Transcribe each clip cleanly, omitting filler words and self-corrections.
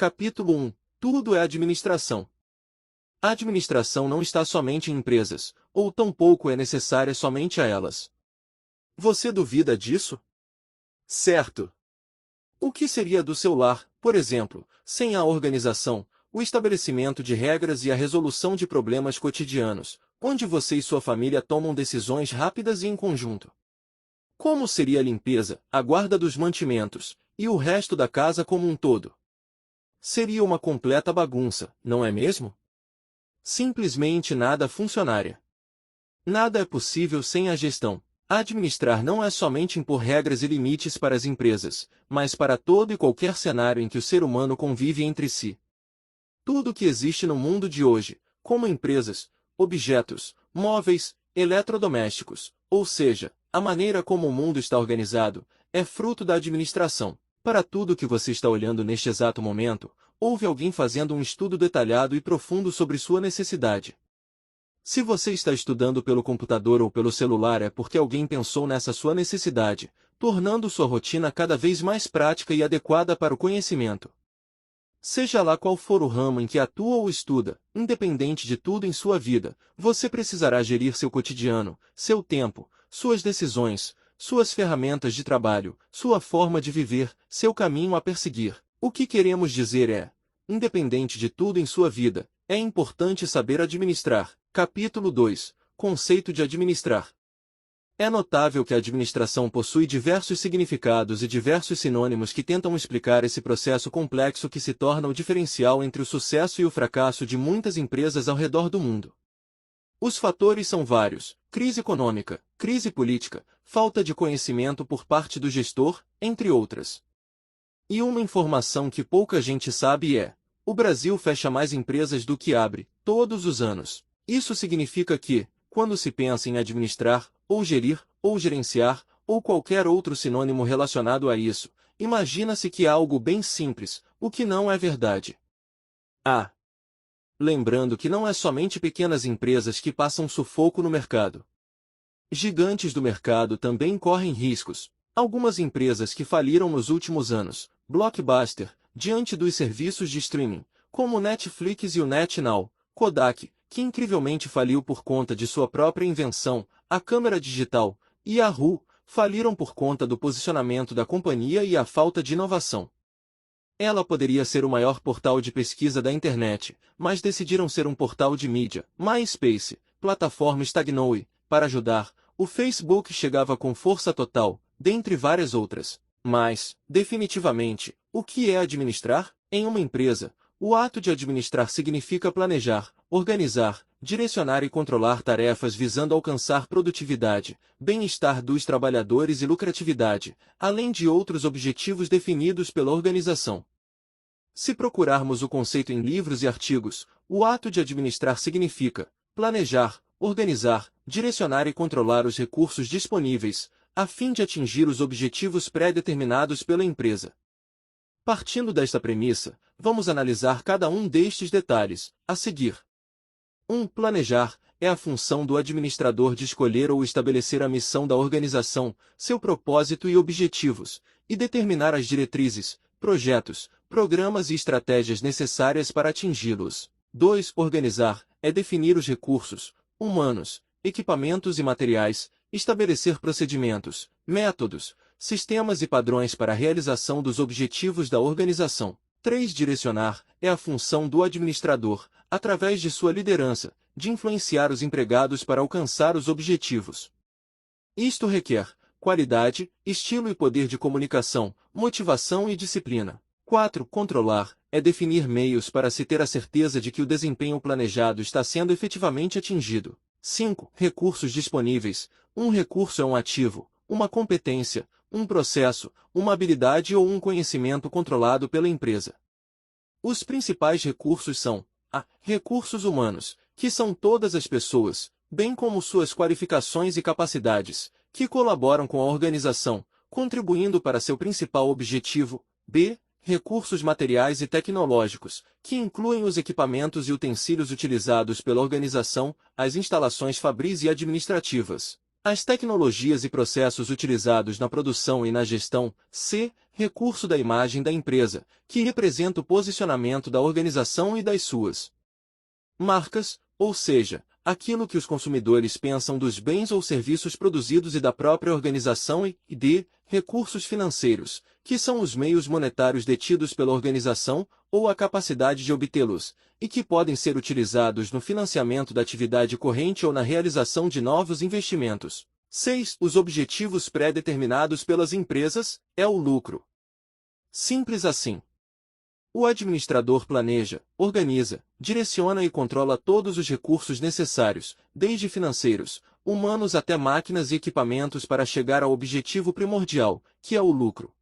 Capítulo 1. Tudo é administração. A administração não está somente em empresas, ou tampouco é necessária somente a elas. Você duvida disso? Certo. O que seria do seu lar, por exemplo, sem a organização, o estabelecimento de regras e a resolução de problemas cotidianos, onde você e sua família tomam decisões rápidas e em conjunto? Como seria a limpeza, a guarda dos mantimentos, e o resto da casa como um todo? Seria uma completa bagunça, não é mesmo? Simplesmente nada funcionaria. Nada é possível sem a gestão. Administrar não é somente impor regras e limites para as empresas, mas para todo e qualquer cenário em que o ser humano convive entre si. Tudo o que existe no mundo de hoje, como empresas, objetos, móveis, eletrodomésticos, ou seja, a maneira como o mundo está organizado, é fruto da administração. Para tudo que você está olhando neste exato momento, houve alguém fazendo um estudo detalhado e profundo sobre sua necessidade. Se você está estudando pelo computador ou pelo celular é porque alguém pensou nessa sua necessidade, tornando sua rotina cada vez mais prática e adequada para o conhecimento. Seja lá qual for o ramo em que atua ou estuda, independente de tudo em sua vida, você precisará gerir seu cotidiano, seu tempo, suas decisões, suas ferramentas de trabalho, sua forma de viver, seu caminho a perseguir. O que queremos dizer é, independente de tudo em sua vida, é importante saber administrar. Capítulo 2. Conceito de administrar. É notável que a administração possui diversos significados e diversos sinônimos que tentam explicar esse processo complexo que se torna o diferencial entre o sucesso e o fracasso de muitas empresas ao redor do mundo. Os fatores são vários: crise econômica, crise política, falta de conhecimento por parte do gestor, entre outras. E uma informação que pouca gente sabe é: o Brasil fecha mais empresas do que abre, todos os anos. Isso significa que, quando se pensa em administrar, ou gerir, ou gerenciar, ou qualquer outro sinônimo relacionado a isso, imagina-se que é algo bem simples, o que não é verdade. Lembrando que não é somente pequenas empresas que passam sufoco no mercado. Gigantes do mercado também correm riscos. Algumas empresas que faliram nos últimos anos, Blockbuster, diante dos serviços de streaming, como o Netflix e o NetNow, Kodak, que incrivelmente faliu por conta de sua própria invenção, a câmera digital, e Yahoo, faliram por conta do posicionamento da companhia e a falta de inovação. Ela poderia ser o maior portal de pesquisa da internet, mas decidiram ser um portal de mídia. MySpace, plataforma estagnou e, para ajudar, o Facebook chegava com força total, dentre várias outras. Mas, definitivamente, o que é administrar? Em uma empresa, o ato de administrar significa planejar, organizar, direcionar e controlar tarefas visando alcançar produtividade, bem-estar dos trabalhadores e lucratividade, além de outros objetivos definidos pela organização. Se procurarmos o conceito em livros e artigos, o ato de administrar significa planejar, organizar, direcionar e controlar os recursos disponíveis, a fim de atingir os objetivos pré-determinados pela empresa. Partindo desta premissa, vamos analisar cada um destes detalhes, a seguir. 1. Planejar é a função do administrador de escolher ou estabelecer a missão da organização, seu propósito e objetivos, e determinar as diretrizes, projetos, programas e estratégias necessárias para atingi-los. 2. Organizar é definir os recursos, humanos, equipamentos e materiais, estabelecer procedimentos, métodos, sistemas e padrões para a realização dos objetivos da organização. 3. Direcionar é a função do administrador, através de sua liderança, de influenciar os empregados para alcançar os objetivos. Isto requer qualidade, estilo e poder de comunicação, motivação e disciplina. 4. Controlar é definir meios para se ter a certeza de que o desempenho planejado está sendo efetivamente atingido. 5. Recursos disponíveis. Um recurso é um ativo, uma competência, um processo, uma habilidade ou um conhecimento controlado pela empresa. Os principais recursos são: a. Recursos humanos, que são todas as pessoas, bem como suas qualificações e capacidades, que colaboram com a organização, contribuindo para seu principal objetivo. B. Recursos materiais e tecnológicos, que incluem os equipamentos e utensílios utilizados pela organização, as instalações fabris e administrativas. As tecnologias e processos utilizados na produção e na gestão. C. Recurso da imagem da empresa, que representa o posicionamento da organização e das suas marcas, ou seja, aquilo que os consumidores pensam dos bens ou serviços produzidos e da própria organização e D. Recursos financeiros, que são os meios monetários detidos pela organização ou a capacidade de obtê-los, e que podem ser utilizados no financiamento da atividade corrente ou na realização de novos investimentos. 6. Os objetivos pré-determinados pelas empresas é o lucro. Simples assim. O administrador planeja, organiza, direciona e controla todos os recursos necessários, desde financeiros, humanos até máquinas e equipamentos para chegar ao objetivo primordial, que é o lucro.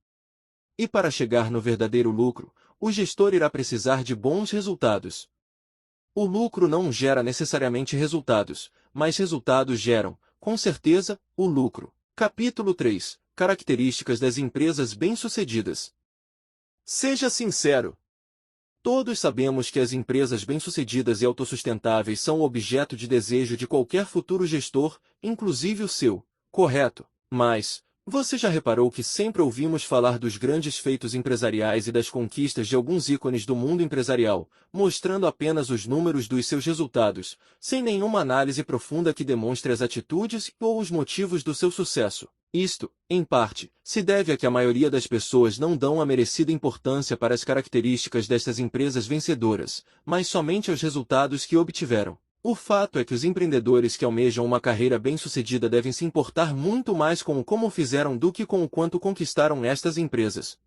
E para chegar no verdadeiro lucro, o gestor irá precisar de bons resultados. O lucro não gera necessariamente resultados, mas resultados geram, com certeza, o lucro. Capítulo 3. Características das empresas bem-sucedidas. Seja sincero. Todos sabemos que as empresas bem-sucedidas e autossustentáveis são o objeto de desejo de qualquer futuro gestor, inclusive o seu, correto? Mas, você já reparou que sempre ouvimos falar dos grandes feitos empresariais e das conquistas de alguns ícones do mundo empresarial, mostrando apenas os números dos seus resultados, sem nenhuma análise profunda que demonstre as atitudes ou os motivos do seu sucesso? Isto, em parte, se deve a que a maioria das pessoas não dão a merecida importância para as características destas empresas vencedoras, mas somente aos resultados que obtiveram. O fato é que os empreendedores que almejam uma carreira bem-sucedida devem se importar muito mais com o como fizeram do que com o quanto conquistaram estas empresas.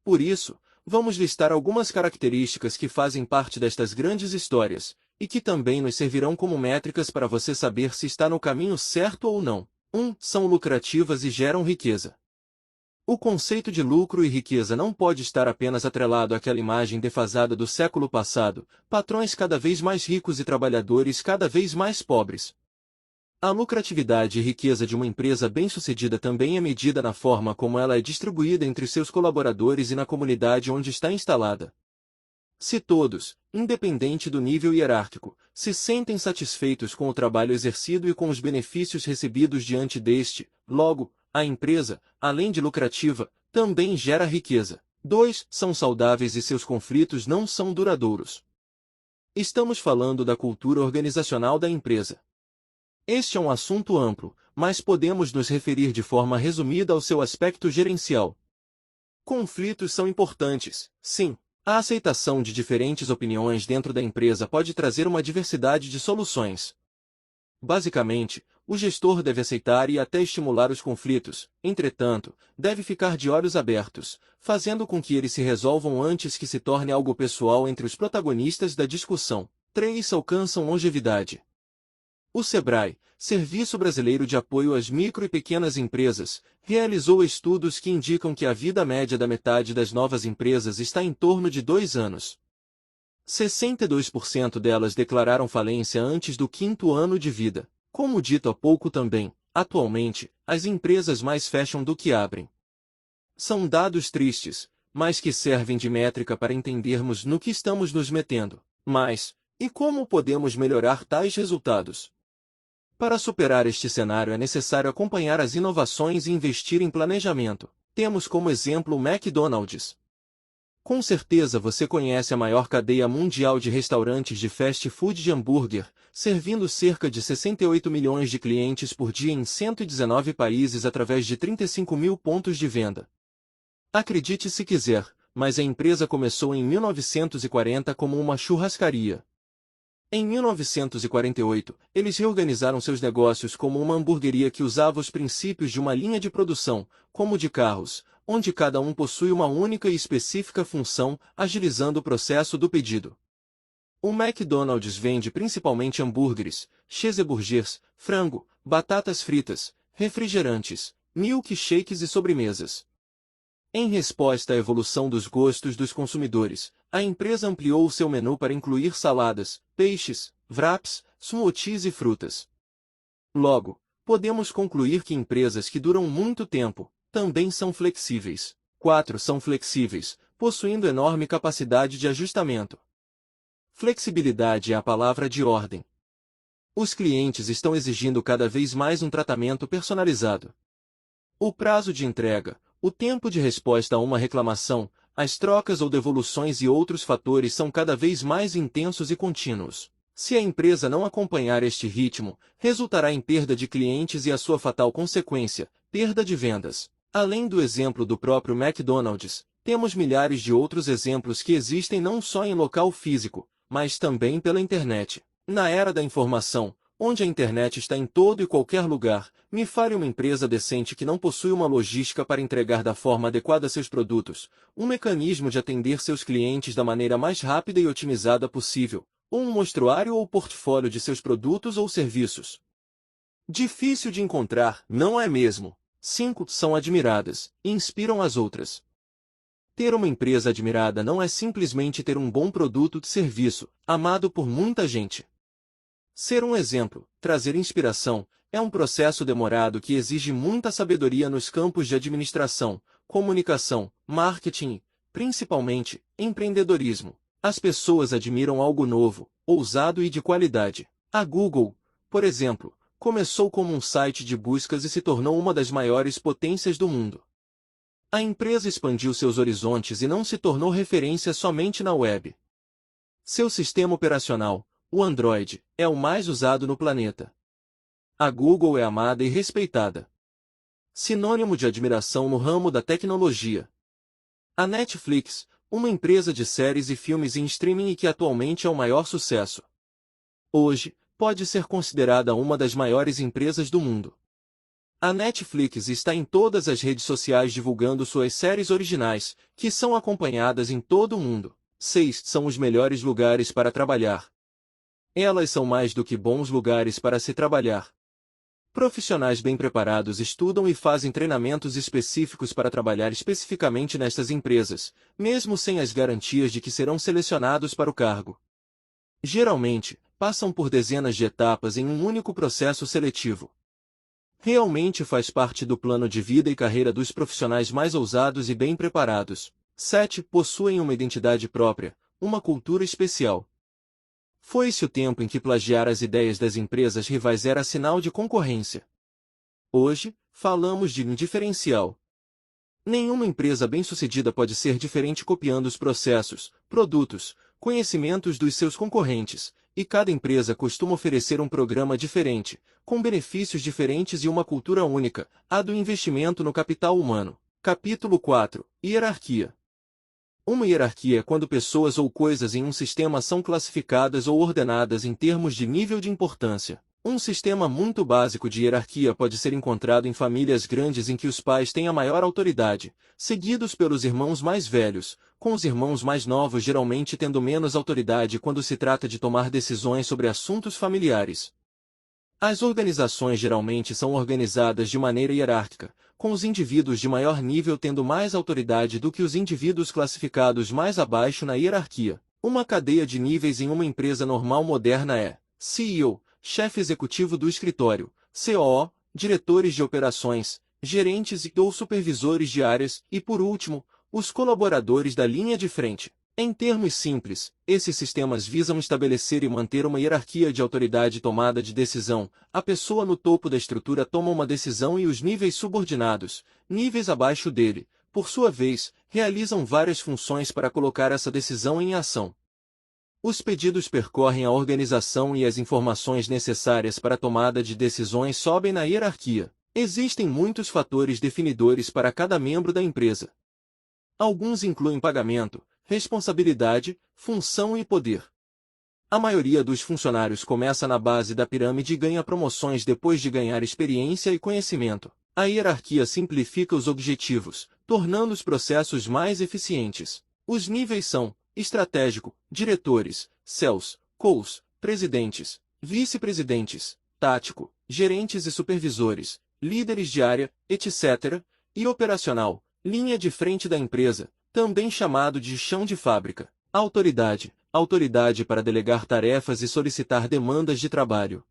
Por isso, vamos listar algumas características que fazem parte destas grandes histórias, e que também nos servirão como métricas para você saber se está no caminho certo ou não. 1. São lucrativas e geram riqueza. O conceito de lucro e riqueza não pode estar apenas atrelado àquela imagem defasada do século passado, patrões cada vez mais ricos e trabalhadores cada vez mais pobres. A lucratividade e riqueza de uma empresa bem-sucedida também é medida na forma como ela é distribuída entre seus colaboradores e na comunidade onde está instalada. Se todos, independente do nível hierárquico, se sentem satisfeitos com o trabalho exercido e com os benefícios recebidos diante deste, logo, a empresa, além de lucrativa, também gera riqueza. 2. São saudáveis e seus conflitos não são duradouros. Estamos falando da cultura organizacional da empresa. Este é um assunto amplo, mas podemos nos referir de forma resumida ao seu aspecto gerencial. Conflitos são importantes, sim. A aceitação de diferentes opiniões dentro da empresa pode trazer uma diversidade de soluções. Basicamente, o gestor deve aceitar e até estimular os conflitos, entretanto, deve ficar de olhos abertos, fazendo com que eles se resolvam antes que se torne algo pessoal entre os protagonistas da discussão. 3. Alcançam longevidade. O SEBRAE, Serviço Brasileiro de Apoio às Micro e Pequenas Empresas, realizou estudos que indicam que a vida média da metade das novas empresas está em torno de 2 anos. 62% delas declararam falência antes do 5º ano de vida. Como dito há pouco também, atualmente, as empresas mais fecham do que abrem. São dados tristes, mas que servem de métrica para entendermos no que estamos nos metendo. Mas, e como podemos melhorar tais resultados? Para superar este cenário é necessário acompanhar as inovações e investir em planejamento. Temos como exemplo o McDonald's. Com certeza você conhece a maior cadeia mundial de restaurantes de fast food de hambúrguer, servindo cerca de 68 milhões de clientes por dia em 119 países através de 35 mil pontos de venda. Acredite se quiser, mas a empresa começou em 1940 como uma churrascaria. Em 1948, eles reorganizaram seus negócios como uma hamburgueria que usava os princípios de uma linha de produção, como de carros, onde cada um possui uma única e específica função, agilizando o processo do pedido. O McDonald's vende principalmente hambúrgueres, cheeseburgers, frango, batatas fritas, refrigerantes, milkshakes e sobremesas. Em resposta à evolução dos gostos dos consumidores, a empresa ampliou o seu menu para incluir saladas, peixes, wraps, smoothies e frutas. Logo, podemos concluir que empresas que duram muito tempo, também são flexíveis. 4. São flexíveis, possuindo enorme capacidade de ajustamento. Flexibilidade é a palavra de ordem. Os clientes estão exigindo cada vez mais um tratamento personalizado. O prazo de entrega, o tempo de resposta a uma reclamação, as trocas ou devoluções e outros fatores são cada vez mais intensos e contínuos. Se a empresa não acompanhar este ritmo, resultará em perda de clientes e a sua fatal consequência, perda de vendas. Além do exemplo do próprio McDonald's, temos milhares de outros exemplos que existem não só em local físico, mas também pela internet. Na era da informação, onde a internet está em todo e qualquer lugar, me fale uma empresa decente que não possui uma logística para entregar da forma adequada seus produtos, um mecanismo de atender seus clientes da maneira mais rápida e otimizada possível, ou um mostruário ou portfólio de seus produtos ou serviços. Difícil de encontrar, não é mesmo? 5 são admiradas, e inspiram as outras. Ter uma empresa admirada não é simplesmente ter um bom produto de serviço, amado por muita gente. Ser um exemplo, trazer inspiração, é um processo demorado que exige muita sabedoria nos campos de administração, comunicação, marketing e, principalmente, empreendedorismo. As pessoas admiram algo novo, ousado e de qualidade. A Google, por exemplo, começou como um site de buscas e se tornou uma das maiores potências do mundo. A empresa expandiu seus horizontes e não se tornou referência somente na web. Seu sistema operacional, o Android, é o mais usado no planeta. A Google é amada e respeitada. Sinônimo de admiração no ramo da tecnologia. A Netflix, uma empresa de séries e filmes em streaming e que atualmente é o maior sucesso. Hoje, pode ser considerada uma das maiores empresas do mundo. A Netflix está em todas as redes sociais divulgando suas séries originais, que são acompanhadas em todo o mundo. 6 são os melhores lugares para trabalhar. Elas são mais do que bons lugares para se trabalhar. Profissionais bem preparados estudam e fazem treinamentos específicos para trabalhar especificamente nestas empresas, mesmo sem as garantias de que serão selecionados para o cargo. Geralmente, passam por dezenas de etapas em um único processo seletivo. Realmente faz parte do plano de vida e carreira dos profissionais mais ousados e bem preparados. 7 possuem uma identidade própria, uma cultura especial. Foi-se o tempo em que plagiar as ideias das empresas rivais era sinal de concorrência. Hoje, falamos de um diferencial. Nenhuma empresa bem-sucedida pode ser diferente copiando os processos, produtos, conhecimentos dos seus concorrentes, e cada empresa costuma oferecer um programa diferente, com benefícios diferentes e uma cultura única, a do investimento no capital humano. Capítulo 4. Hierarquia. Uma hierarquia é quando pessoas ou coisas em um sistema são classificadas ou ordenadas em termos de nível de importância. Um sistema muito básico de hierarquia pode ser encontrado em famílias grandes em que os pais têm a maior autoridade, seguidos pelos irmãos mais velhos, com os irmãos mais novos geralmente tendo menos autoridade quando se trata de tomar decisões sobre assuntos familiares. As organizações geralmente são organizadas de maneira hierárquica, com os indivíduos de maior nível tendo mais autoridade do que os indivíduos classificados mais abaixo na hierarquia. Uma cadeia de níveis em uma empresa normal moderna é CEO, chefe executivo do escritório, COO, diretores de operações, gerentes ou supervisores de áreas, e por último, os colaboradores da linha de frente. Em termos simples, esses sistemas visam estabelecer e manter uma hierarquia de autoridade e tomada de decisão. A pessoa no topo da estrutura toma uma decisão e os níveis subordinados, níveis abaixo dele, por sua vez, realizam várias funções para colocar essa decisão em ação. Os pedidos percorrem a organização e as informações necessárias para a tomada de decisões sobem na hierarquia. Existem muitos fatores definidores para cada membro da empresa. Alguns incluem pagamento, responsabilidade, função e poder. A maioria dos funcionários começa na base da pirâmide e ganha promoções depois de ganhar experiência e conhecimento. A hierarquia simplifica os objetivos, tornando os processos mais eficientes. Os níveis são estratégico, diretores, CEOs, COOs, presidentes, vice-presidentes, tático, gerentes e supervisores, líderes de área, etc., e operacional, linha de frente da empresa, também chamado de chão de fábrica. Autoridade, autoridade para delegar tarefas e solicitar demandas de trabalho.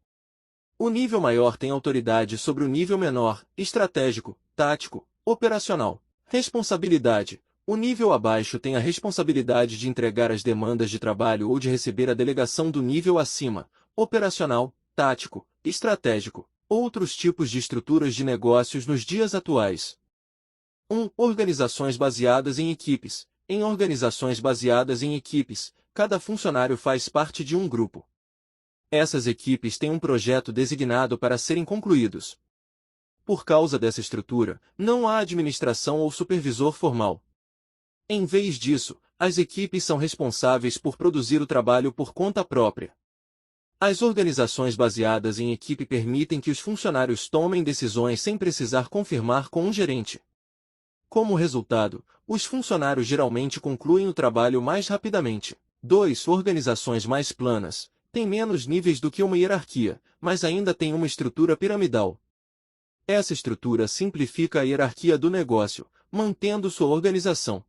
O nível maior tem autoridade sobre o nível menor, estratégico, tático, operacional. Responsabilidade. O nível abaixo tem a responsabilidade de entregar as demandas de trabalho ou de receber a delegação do nível acima, operacional. tático, estratégico, outros tipos de estruturas de negócios nos dias atuais. 1. Organizações baseadas em equipes. Em organizações baseadas em equipes, cada funcionário faz parte de um grupo. Essas equipes têm um projeto designado para serem concluídos. Por causa dessa estrutura, não há administração ou supervisor formal. Em vez disso, as equipes são responsáveis por produzir o trabalho por conta própria. As organizações baseadas em equipe permitem que os funcionários tomem decisões sem precisar confirmar com um gerente. Como resultado, os funcionários geralmente concluem o trabalho mais rapidamente. 2. Organizações mais planas. Têm menos níveis do que uma hierarquia, mas ainda têm uma estrutura piramidal. Essa estrutura simplifica a hierarquia do negócio, mantendo sua organização.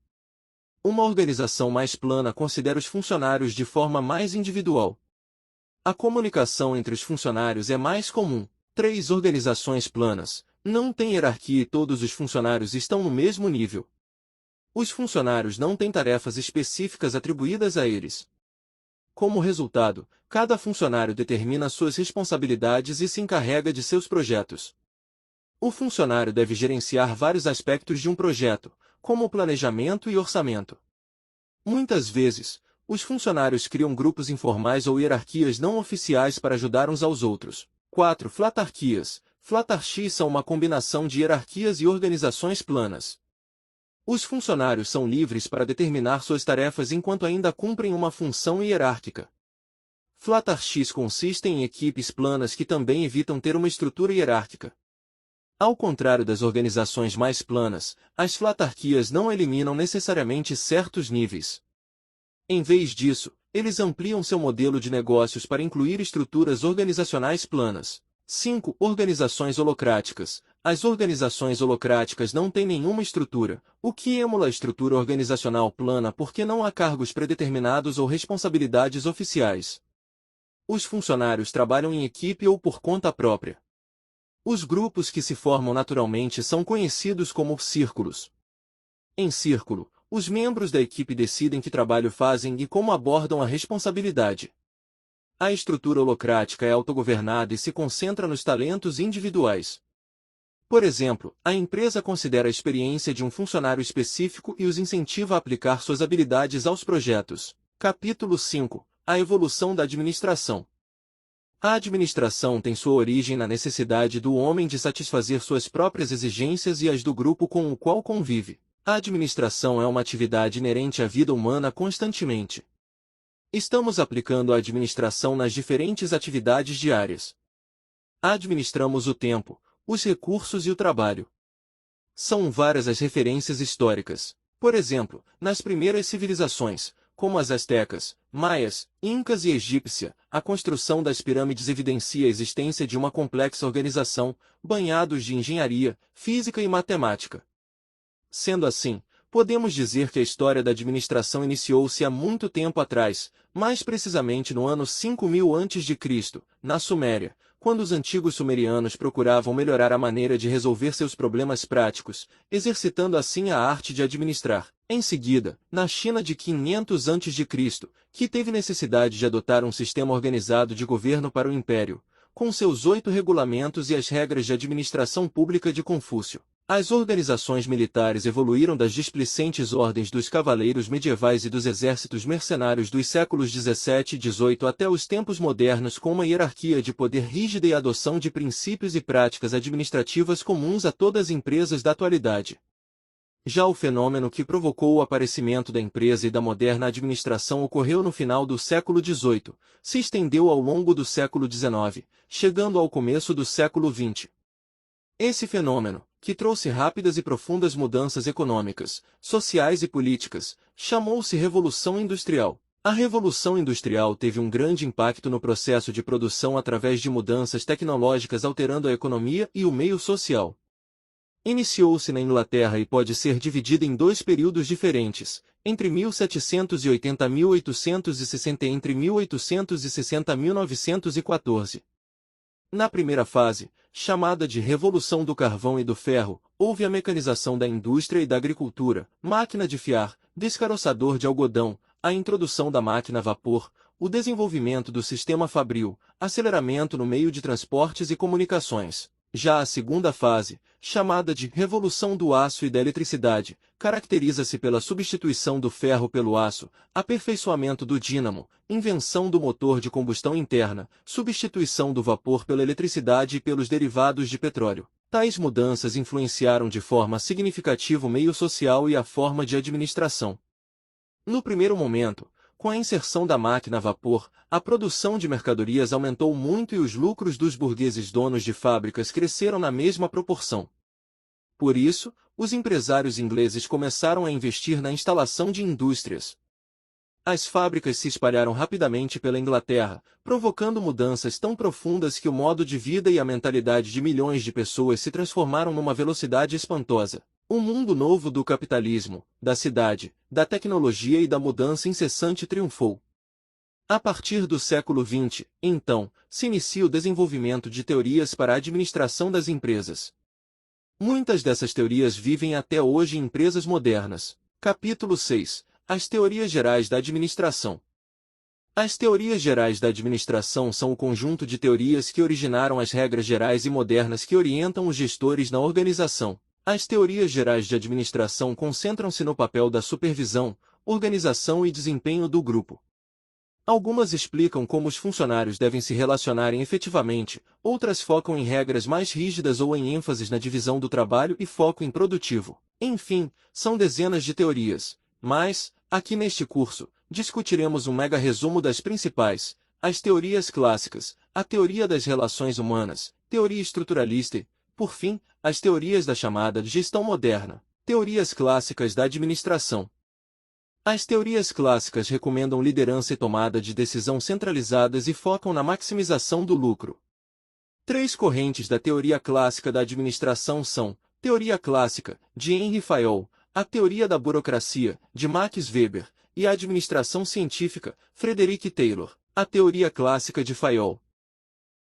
Uma organização mais plana considera os funcionários de forma mais individual. A comunicação entre os funcionários é mais comum. 3. Organizações planas. Não tem hierarquia e todos os funcionários estão no mesmo nível. Os funcionários não têm tarefas específicas atribuídas a eles. Como resultado, cada funcionário determina suas responsabilidades e se encarrega de seus projetos. O funcionário deve gerenciar vários aspectos de um projeto, como o planejamento e orçamento. Muitas vezes, os funcionários criam grupos informais ou hierarquias não oficiais para ajudar uns aos outros. 4. Flatarquias. Flatarquias são uma combinação de hierarquias e organizações planas. Os funcionários são livres para determinar suas tarefas enquanto ainda cumprem uma função hierárquica. Flatarquias consistem em equipes planas que também evitam ter uma estrutura hierárquica. Ao contrário das organizações mais planas, as flatarquias não eliminam necessariamente certos níveis. Em vez disso, eles ampliam seu modelo de negócios para incluir estruturas organizacionais planas. 5. Organizações holocráticas. As organizações holocráticas não têm nenhuma estrutura, o que emula a estrutura organizacional plana porque não há cargos predeterminados ou responsabilidades oficiais. Os funcionários trabalham em equipe ou por conta própria. Os grupos que se formam naturalmente são conhecidos como círculos. Em círculo, os membros da equipe decidem que trabalho fazem e como abordam a responsabilidade. A estrutura holocrática é autogovernada e se concentra nos talentos individuais. Por exemplo, a empresa considera a experiência de um funcionário específico e os incentiva a aplicar suas habilidades aos projetos. Capítulo 5. A evolução da administração. A administração tem sua origem na necessidade do homem de satisfazer suas próprias exigências e as do grupo com o qual convive. A administração é uma atividade inerente à vida humana constantemente. Estamos aplicando a administração nas diferentes atividades diárias. Administramos o tempo, os recursos e o trabalho. São várias as referências históricas. Por exemplo, nas primeiras civilizações, como as astecas, maias, incas e egípcia, a construção das pirâmides evidencia a existência de uma complexa organização, banhados de engenharia, física e matemática. Sendo assim, podemos dizer que a história da administração iniciou-se há muito tempo atrás, mais precisamente no ano 5000 a.C., na Suméria, quando os antigos sumerianos procuravam melhorar a maneira de resolver seus problemas práticos, exercitando assim a arte de administrar. Em seguida, na China de 500 a.C., que teve necessidade de adotar um sistema organizado de governo para o império, com seus 8 regulamentos e as regras de administração pública de Confúcio. As organizações militares evoluíram das displicentes ordens dos cavaleiros medievais e dos exércitos mercenários dos séculos 17 e 18 até os tempos modernos com uma hierarquia de poder rígida e a adoção de princípios e práticas administrativas comuns a todas as empresas da atualidade. Já o fenômeno que provocou o aparecimento da empresa e da moderna administração ocorreu no final do século XVIII, se estendeu ao longo do século XIX, chegando ao começo do século XX. Esse fenômeno, que trouxe rápidas e profundas mudanças econômicas, sociais e políticas, chamou-se Revolução Industrial. A Revolução Industrial teve um grande impacto no processo de produção através de mudanças tecnológicas alterando a economia e o meio social. Iniciou-se na Inglaterra e pode ser dividida em dois períodos diferentes, entre 1780 e 1860 e entre 1860 e 1914. Na primeira fase, chamada de Revolução do Carvão e do Ferro, houve a mecanização da indústria e da agricultura, máquina de fiar, descaroçador de algodão, a introdução da máquina a vapor, o desenvolvimento do sistema fabril, aceleramento no meio de transportes e comunicações. Já a segunda fase, chamada de Revolução do Aço e da Eletricidade, caracteriza-se pela substituição do ferro pelo aço, aperfeiçoamento do dínamo, invenção do motor de combustão interna, substituição do vapor pela eletricidade e pelos derivados de petróleo. Tais mudanças influenciaram de forma significativa o meio social e a forma de administração. No primeiro momento, com a inserção da máquina a vapor, a produção de mercadorias aumentou muito e os lucros dos burgueses donos de fábricas cresceram na mesma proporção. Por isso, os empresários ingleses começaram a investir na instalação de indústrias. As fábricas se espalharam rapidamente pela Inglaterra, provocando mudanças tão profundas que o modo de vida e a mentalidade de milhões de pessoas se transformaram numa velocidade espantosa. Um mundo novo do capitalismo, da cidade, da tecnologia e da mudança incessante triunfou. A partir do século XX, então, se inicia o desenvolvimento de teorias para a administração das empresas. Muitas dessas teorias vivem até hoje em empresas modernas. Capítulo 6. As teorias gerais da administração. As teorias gerais da administração são o conjunto de teorias que originaram as regras gerais e modernas que orientam os gestores na organização. As teorias gerais de administração concentram-se no papel da supervisão, organização e desempenho do grupo. Algumas explicam como os funcionários devem se relacionarem efetivamente, outras focam em regras mais rígidas ou em ênfases na divisão do trabalho e foco improdutivo. Enfim, são dezenas de teorias, mas, aqui neste curso, discutiremos um mega resumo das principais: as teorias clássicas, a teoria das relações humanas, teoria estruturalista e, por fim, as teorias da chamada gestão moderna, teorias clássicas da administração. As teorias clássicas recomendam liderança e tomada de decisão centralizadas e focam na maximização do lucro. Três correntes da teoria clássica da administração são: teoria clássica, de Henry Fayol, a teoria da burocracia, de Max Weber, e a administração científica, Frederick Taylor, a teoria clássica de Fayol.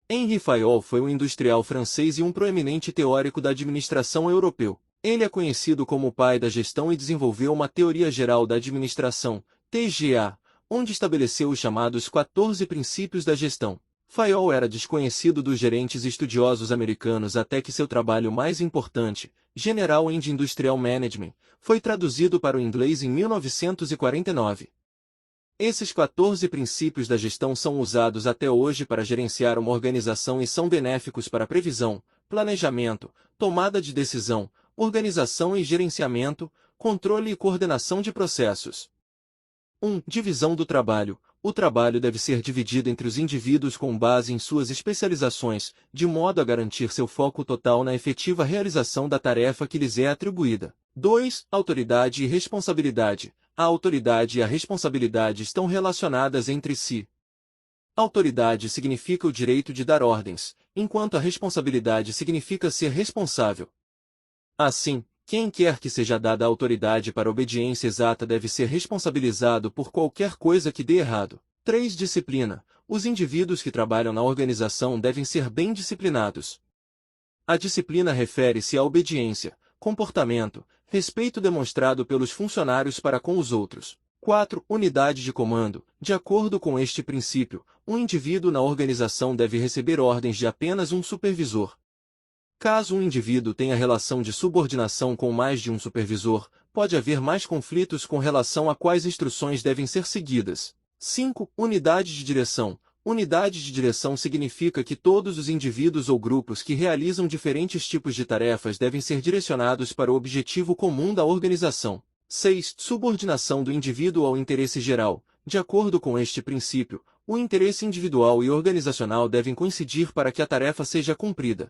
Henry Fayol foi um industrial francês e um proeminente teórico da administração europeu. Ele é conhecido como o pai da gestão e desenvolveu uma teoria geral da administração, TGA, onde estabeleceu os chamados 14 princípios da gestão. Fayol era desconhecido dos gerentes estudiosos americanos até que seu trabalho mais importante, General and Industrial Management, foi traduzido para o inglês em 1949. Esses 14 princípios da gestão são usados até hoje para gerenciar uma organização e são benéficos para previsão, planejamento, tomada de decisão, organização e gerenciamento, controle e coordenação de processos. 1. Divisão do trabalho. O trabalho deve ser dividido entre os indivíduos com base em suas especializações, de modo a garantir seu foco total na efetiva realização da tarefa que lhes é atribuída. 2. Autoridade e responsabilidade. A autoridade e a responsabilidade estão relacionadas entre si. Autoridade significa o direito de dar ordens, enquanto a responsabilidade significa ser responsável. Assim, quem quer que seja dada a autoridade para obediência exata deve ser responsabilizado por qualquer coisa que dê errado. 3. Disciplina. Os indivíduos que trabalham na organização devem ser bem disciplinados. A disciplina refere-se à obediência, comportamento, respeito demonstrado pelos funcionários para com os outros. 4. Unidade de comando. De acordo com este princípio, um indivíduo na organização deve receber ordens de apenas um supervisor. Caso um indivíduo tenha relação de subordinação com mais de um supervisor, pode haver mais conflitos com relação a quais instruções devem ser seguidas. 5. Unidade de direção. Unidade de direção significa que todos os indivíduos ou grupos que realizam diferentes tipos de tarefas devem ser direcionados para o objetivo comum da organização. 6. Subordinação do indivíduo ao interesse geral. De acordo com este princípio, o interesse individual e organizacional devem coincidir para que a tarefa seja cumprida.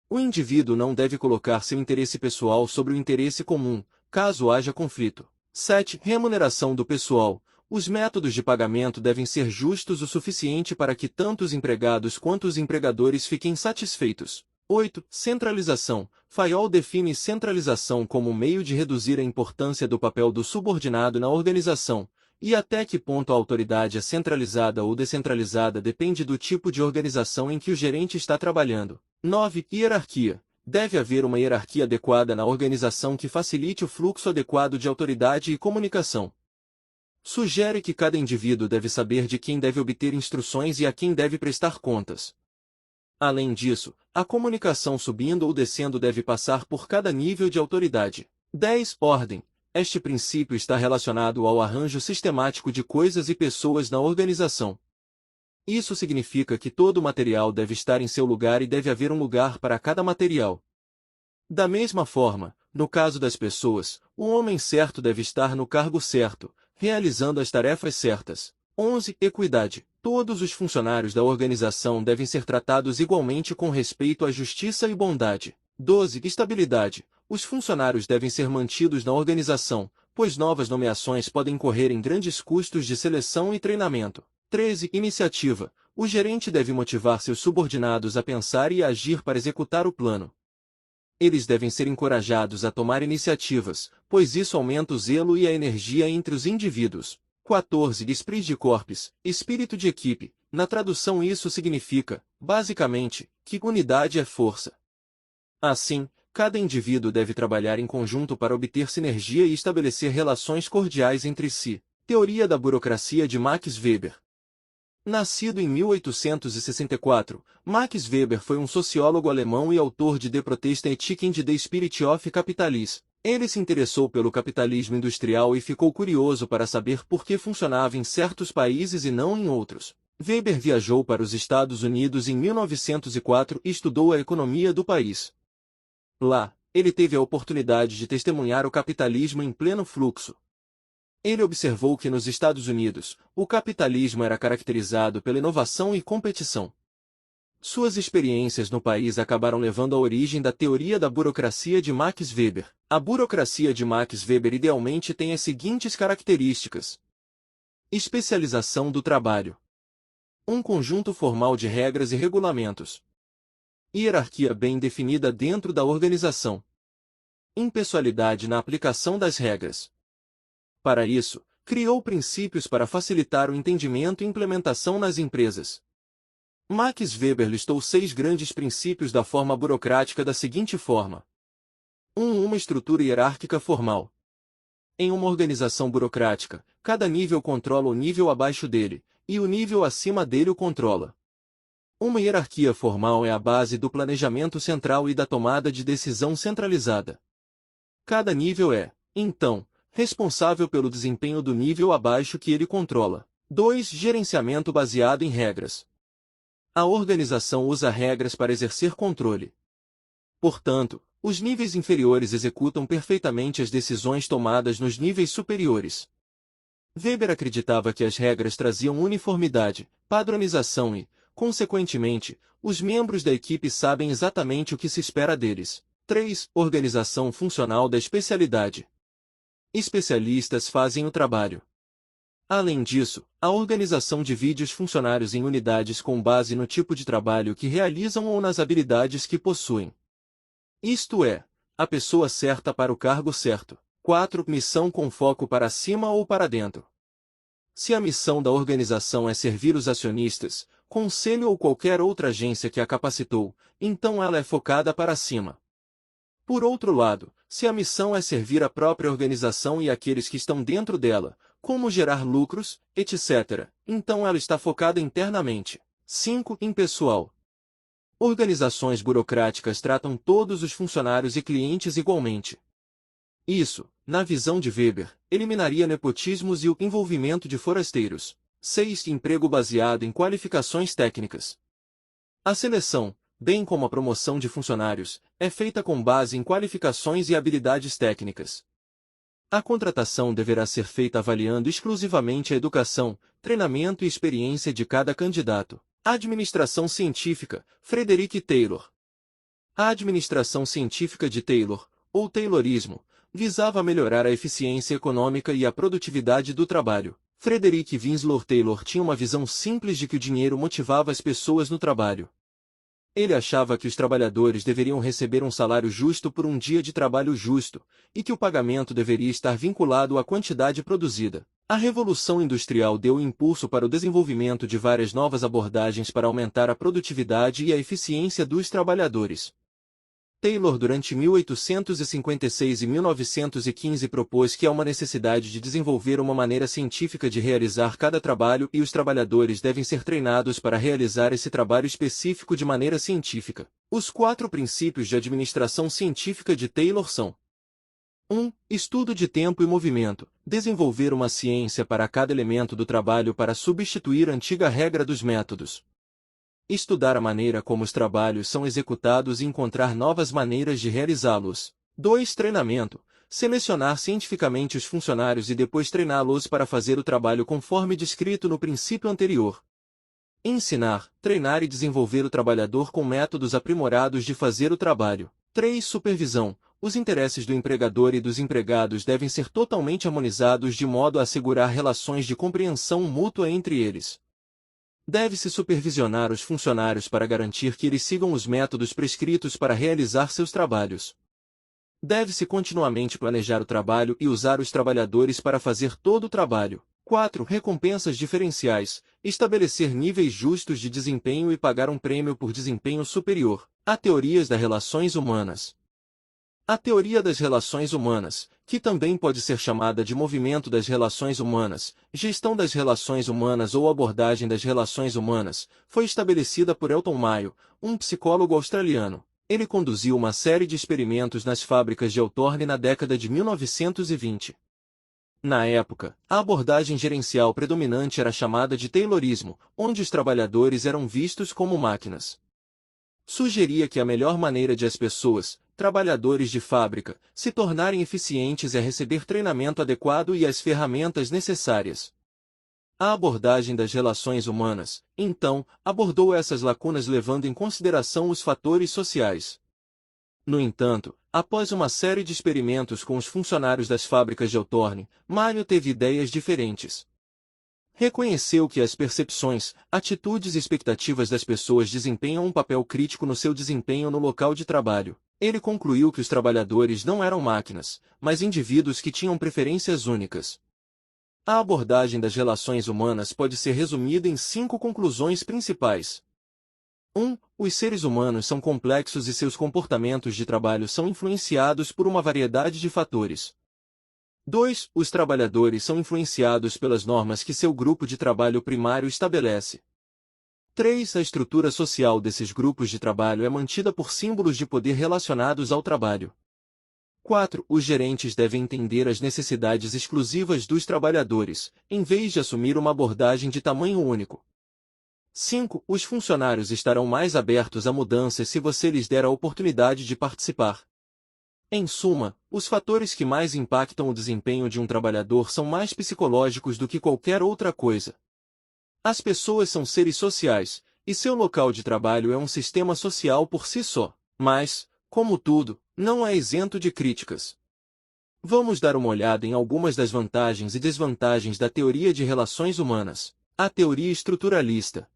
O indivíduo não deve colocar seu interesse pessoal sobre o interesse comum, caso haja conflito. 7. Remuneração do pessoal. Os métodos de pagamento devem ser justos o suficiente para que tanto os empregados quanto os empregadores fiquem satisfeitos. 8. Centralização. Fayol define centralização como um meio de reduzir a importância do papel do subordinado na organização, e até que ponto a autoridade é centralizada ou descentralizada depende do tipo de organização em que o gerente está trabalhando. 9. Hierarquia. Deve haver uma hierarquia adequada na organização que facilite o fluxo adequado de autoridade e comunicação. Sugere que cada indivíduo deve saber de quem deve obter instruções e a quem deve prestar contas. Além disso, a comunicação subindo ou descendo deve passar por cada nível de autoridade. 10. Ordem. Este princípio está relacionado ao arranjo sistemático de coisas e pessoas na organização. Isso significa que todo material deve estar em seu lugar e deve haver um lugar para cada material. Da mesma forma, no caso das pessoas, o homem certo deve estar no cargo certo, realizando as tarefas certas. 11. Equidade. Todos os funcionários da organização devem ser tratados igualmente com respeito à justiça e bondade. 12. Estabilidade. Os funcionários devem ser mantidos na organização, pois novas nomeações podem correr em grandes custos de seleção e treinamento. 13. Iniciativa. O gerente deve motivar seus subordinados a pensar e a agir para executar o plano. Eles devem ser encorajados a tomar iniciativas, pois isso aumenta o zelo e a energia entre os indivíduos. 14. Esprit de corps, espírito de equipe. Na tradução isso significa, basicamente, que unidade é força. Assim, cada indivíduo deve trabalhar em conjunto para obter sinergia e estabelecer relações cordiais entre si. Teoria da burocracia de Max Weber. Nascido em 1864, Max Weber foi um sociólogo alemão e autor de De Proteste und the Spirit of Capitalism. Ele se interessou pelo capitalismo industrial e ficou curioso para saber por que funcionava em certos países e não em outros. Weber viajou para os Estados Unidos em 1904 e estudou a economia do país. Lá, ele teve a oportunidade de testemunhar o capitalismo em pleno fluxo. Ele observou que nos Estados Unidos, o capitalismo era caracterizado pela inovação e competição. Suas experiências no país acabaram levando à origem da teoria da burocracia de Max Weber. A burocracia de Max Weber idealmente tem as seguintes características: especialização do trabalho, um conjunto formal de regras e regulamentos, hierarquia bem definida dentro da organização, impessoalidade na aplicação das regras. Para isso, criou princípios para facilitar o entendimento e implementação nas empresas. Max Weber listou 6 grandes princípios da forma burocrática da seguinte forma. 1. Uma estrutura hierárquica formal. Em uma organização burocrática, cada nível controla o nível abaixo dele, e o nível acima dele o controla. Uma hierarquia formal é a base do planejamento central e da tomada de decisão centralizada. Cada nível é, então, responsável pelo desempenho do nível abaixo que ele controla. 2. Gerenciamento baseado em regras. A organização usa regras para exercer controle. Portanto, os níveis inferiores executam perfeitamente as decisões tomadas nos níveis superiores. Weber acreditava que as regras traziam uniformidade, padronização e, consequentemente, os membros da equipe sabem exatamente o que se espera deles. 3. Organização funcional da especialidade. Especialistas fazem o trabalho. Além disso, a organização divide os funcionários em unidades com base no tipo de trabalho que realizam ou nas habilidades que possuem. Isto é, a pessoa certa para o cargo certo. 4. Missão com foco para cima ou para dentro. Se a missão da organização é servir os acionistas, conselho ou qualquer outra agência que a capacitou, então ela é focada para cima. Por outro lado, se a missão é servir a própria organização e aqueles que estão dentro dela, como gerar lucros, etc., então ela está focada internamente. 5. Impessoal. Organizações burocráticas tratam todos os funcionários e clientes igualmente. Isso, na visão de Weber, eliminaria nepotismos e o envolvimento de forasteiros. 6. Emprego baseado em qualificações técnicas. A seleção, bem como a promoção de funcionários, é feita com base em qualificações e habilidades técnicas. A contratação deverá ser feita avaliando exclusivamente a educação, treinamento e experiência de cada candidato. Administração científica, Frederick Taylor. A administração científica de Taylor, ou Taylorismo, visava melhorar a eficiência econômica e a produtividade do trabalho. Frederick Winslow Taylor tinha uma visão simples de que o dinheiro motivava as pessoas no trabalho. Ele achava que os trabalhadores deveriam receber um salário justo por um dia de trabalho justo, e que o pagamento deveria estar vinculado à quantidade produzida. A Revolução Industrial deu impulso para o desenvolvimento de várias novas abordagens para aumentar a produtividade e a eficiência dos trabalhadores. Taylor durante 1856 e 1915 propôs que há uma necessidade de desenvolver uma maneira científica de realizar cada trabalho e os trabalhadores devem ser treinados para realizar esse trabalho específico de maneira científica. Os 4 princípios de administração científica de Taylor são: 1. Estudo de tempo e movimento. Desenvolver uma ciência para cada elemento do trabalho para substituir a antiga regra dos métodos. Estudar a maneira como os trabalhos são executados e encontrar novas maneiras de realizá-los. 2. Treinamento. Selecionar cientificamente os funcionários e depois treiná-los para fazer o trabalho conforme descrito no princípio anterior. Ensinar, treinar e desenvolver o trabalhador com métodos aprimorados de fazer o trabalho. 3. Supervisão. Os interesses do empregador e dos empregados devem ser totalmente harmonizados de modo a assegurar relações de compreensão mútua entre eles. Deve-se supervisionar os funcionários para garantir que eles sigam os métodos prescritos para realizar seus trabalhos. Deve-se continuamente planejar o trabalho e usar os trabalhadores para fazer todo o trabalho. 4. Recompensas diferenciais. Estabelecer níveis justos de desempenho e pagar um prêmio por desempenho superior. Há teorias das relações humanas. A teoria das relações humanas, que também pode ser chamada de movimento das relações humanas, gestão das relações humanas ou abordagem das relações humanas, foi estabelecida por Elton Mayo, um psicólogo australiano. Ele conduziu uma série de experimentos nas fábricas de Hawthorne na década de 1920. Na época, a abordagem gerencial predominante era chamada de Taylorismo, onde os trabalhadores eram vistos como máquinas. Sugeria que a melhor maneira de as pessoas, trabalhadores de fábrica, se tornarem eficientes é receber treinamento adequado e as ferramentas necessárias. A abordagem das relações humanas, então, abordou essas lacunas levando em consideração os fatores sociais. No entanto, após uma série de experimentos com os funcionários das fábricas de Hawthorne, Mayo teve ideias diferentes. Reconheceu que as percepções, atitudes e expectativas das pessoas desempenham um papel crítico no seu desempenho no local de trabalho. Ele concluiu que os trabalhadores não eram máquinas, mas indivíduos que tinham preferências únicas. A abordagem das relações humanas pode ser resumida em 5 conclusões principais. 1. Os seres humanos são complexos e seus comportamentos de trabalho são influenciados por uma variedade de fatores. 2. Os trabalhadores são influenciados pelas normas que seu grupo de trabalho primário estabelece. 3. A estrutura social desses grupos de trabalho é mantida por símbolos de poder relacionados ao trabalho. 4. Os gerentes devem entender as necessidades exclusivas dos trabalhadores, em vez de assumir uma abordagem de tamanho único. 5. Os funcionários estarão mais abertos a mudanças se você lhes der a oportunidade de participar. Em suma, os fatores que mais impactam o desempenho de um trabalhador são mais psicológicos do que qualquer outra coisa. As pessoas são seres sociais, e seu local de trabalho é um sistema social por si só. Mas, como tudo, não é isento de críticas. Vamos dar uma olhada em algumas das vantagens e desvantagens da teoria de relações humanas. A teoria estruturalista.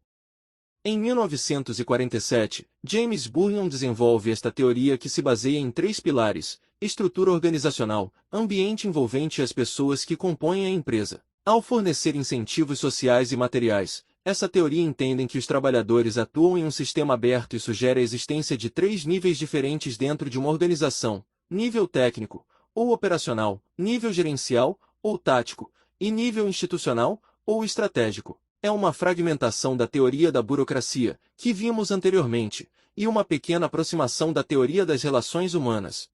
Em 1947, James Burnham desenvolve esta teoria que se baseia em 3 pilares: estrutura organizacional, ambiente envolvente e as pessoas que compõem a empresa. Ao fornecer incentivos sociais e materiais, essa teoria entende que os trabalhadores atuam em um sistema aberto e sugere a existência de 3 níveis diferentes dentro de uma organização: nível técnico, ou operacional, nível gerencial, ou tático, e nível institucional, ou estratégico. É uma fragmentação da teoria da burocracia, que vimos anteriormente, e uma pequena aproximação da teoria das relações humanas.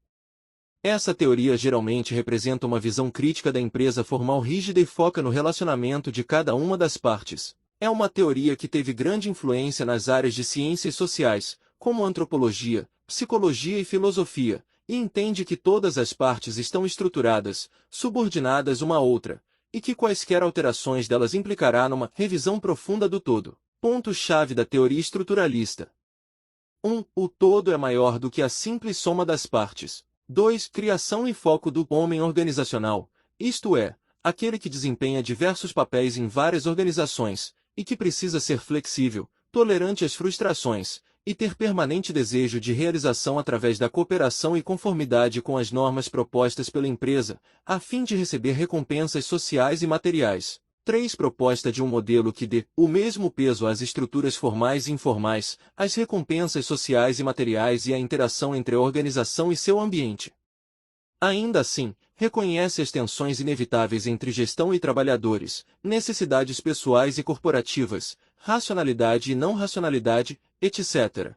Essa teoria geralmente representa uma visão crítica da empresa formal rígida e foca no relacionamento de cada uma das partes. É uma teoria que teve grande influência nas áreas de ciências sociais, como antropologia, psicologia e filosofia, e entende que todas as partes estão estruturadas, subordinadas uma à outra, e que quaisquer alterações delas implicará numa revisão profunda do todo. Ponto-chave da teoria estruturalista. 1. O todo é maior do que a simples soma das partes. 2. Criação e foco do homem organizacional, isto é, aquele que desempenha diversos papéis em várias organizações, e que precisa ser flexível, tolerante às frustrações, e ter permanente desejo de realização através da cooperação e conformidade com as normas propostas pela empresa, a fim de receber recompensas sociais e materiais. 3. Proposta de um modelo que dê o mesmo peso às estruturas formais e informais, às recompensas sociais e materiais e à interação entre a organização e seu ambiente. Ainda assim, reconhece as tensões inevitáveis entre gestão e trabalhadores, necessidades pessoais e corporativas, racionalidade e não racionalidade, etc.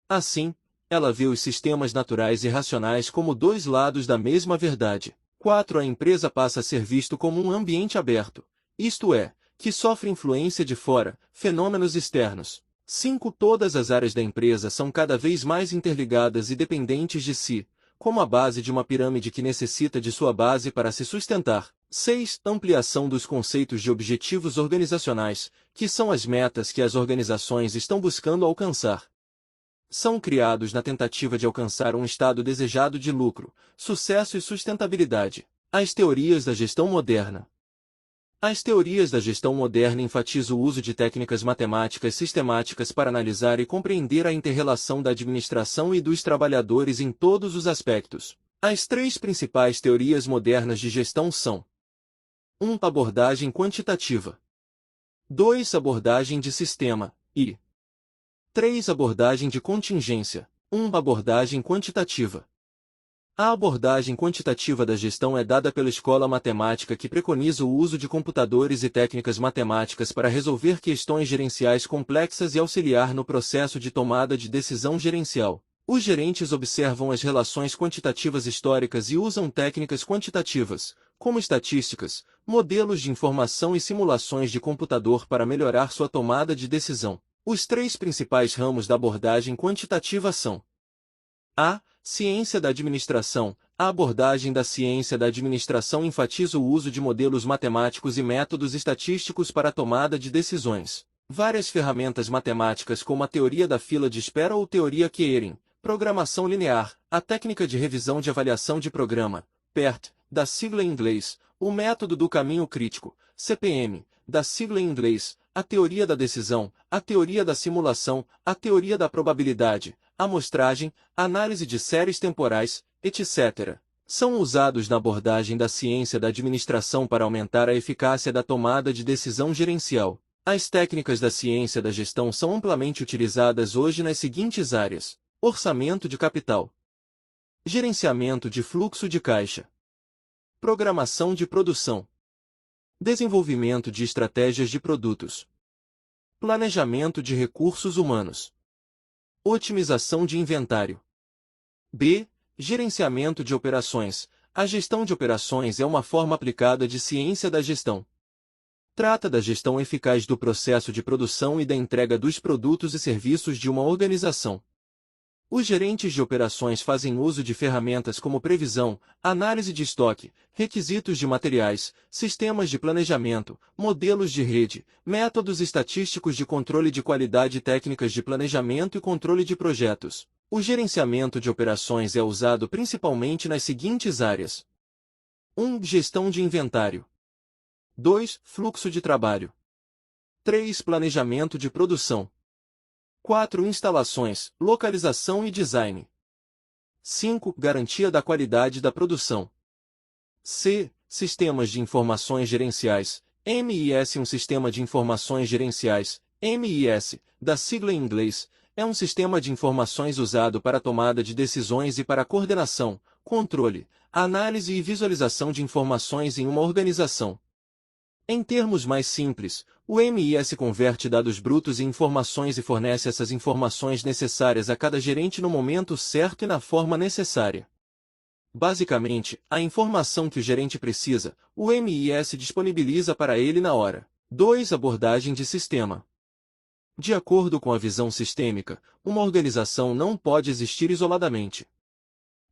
Assim, ela vê os sistemas naturais e racionais como dois lados da mesma verdade. 4. A empresa passa a ser visto como um ambiente aberto, isto é, que sofre influência de fora, fenômenos externos. 5. Todas as áreas da empresa são cada vez mais interligadas e dependentes de si, como a base de uma pirâmide que necessita de sua base para se sustentar. 6. Ampliação dos conceitos de objetivos organizacionais, que são as metas que as organizações estão buscando alcançar. São criados na tentativa de alcançar um estado desejado de lucro, sucesso e sustentabilidade. As teorias da gestão moderna. As teorias da gestão moderna enfatizam o uso de técnicas matemáticas sistemáticas para analisar e compreender a inter-relação da administração e dos trabalhadores em todos os aspectos. As 3 principais teorias modernas de gestão são: 1. Abordagem quantitativa. 2. Abordagem de sistema, e 3. Abordagem de contingência. 1. Abordagem quantitativa. A abordagem quantitativa da gestão é dada pela escola matemática que preconiza o uso de computadores e técnicas matemáticas para resolver questões gerenciais complexas e auxiliar no processo de tomada de decisão gerencial. Os gerentes observam as relações quantitativas históricas e usam técnicas quantitativas, como estatísticas, modelos de informação e simulações de computador para melhorar sua tomada de decisão. Os 3 principais ramos da abordagem quantitativa são: a. Ciência da administração. A abordagem da ciência da administração enfatiza o uso de modelos matemáticos e métodos estatísticos para a tomada de decisões. Várias ferramentas matemáticas como a teoria da fila de espera ou teoria Keyring, programação linear, a técnica de revisão de avaliação de programa, PERT, da sigla em inglês, o método do caminho crítico, CPM, da sigla em inglês, a teoria da decisão, a teoria da simulação, a teoria da probabilidade, amostragem, análise de séries temporais, etc. São usados na abordagem da ciência da administração para aumentar a eficácia da tomada de decisão gerencial. As técnicas da ciência da gestão são amplamente utilizadas hoje nas seguintes áreas: orçamento de capital, gerenciamento de fluxo de caixa, programação de produção, desenvolvimento de estratégias de produtos, planejamento de recursos humanos, otimização de inventário. B. Gerenciamento de operações. A gestão de operações é uma forma aplicada de ciência da gestão. Trata da gestão eficaz do processo de produção e da entrega dos produtos e serviços de uma organização. Os gerentes de operações fazem uso de ferramentas como previsão, análise de estoque, requisitos de materiais, sistemas de planejamento, modelos de rede, métodos estatísticos de controle de qualidade e técnicas de planejamento e controle de projetos. O gerenciamento de operações é usado principalmente nas seguintes áreas: 1. Gestão de inventário. 2. Fluxo de trabalho. 3. Planejamento de produção. 4. Instalações, localização e design. 5. Garantia da qualidade da produção. C. Sistemas de informações gerenciais, MIS. Um sistema de informações gerenciais, MIS, da sigla em inglês, é um sistema de informações usado para a tomada de decisões e para a coordenação, controle, análise e visualização de informações em uma organização. Em termos mais simples, o MIS converte dados brutos em informações e fornece essas informações necessárias a cada gerente no momento certo e na forma necessária. Basicamente, a informação que o gerente precisa, o MIS disponibiliza para ele na hora. 2. Abordagem de sistema. De acordo com a visão sistêmica, uma organização não pode existir isoladamente.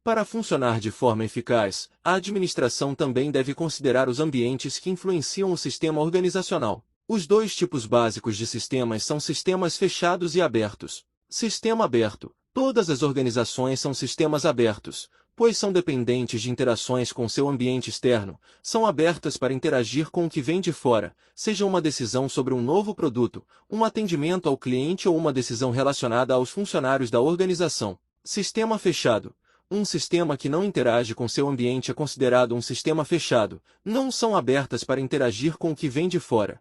Para funcionar de forma eficaz, a administração também deve considerar os ambientes que influenciam o sistema organizacional. Os 2 tipos básicos de sistemas são sistemas fechados e abertos. Sistema aberto. Todas as organizações são sistemas abertos, pois são dependentes de interações com seu ambiente externo, são abertas para interagir com o que vem de fora, seja uma decisão sobre um novo produto, um atendimento ao cliente ou uma decisão relacionada aos funcionários da organização. Sistema fechado. Um sistema que não interage com seu ambiente é considerado um sistema fechado, não são abertas para interagir com o que vem de fora.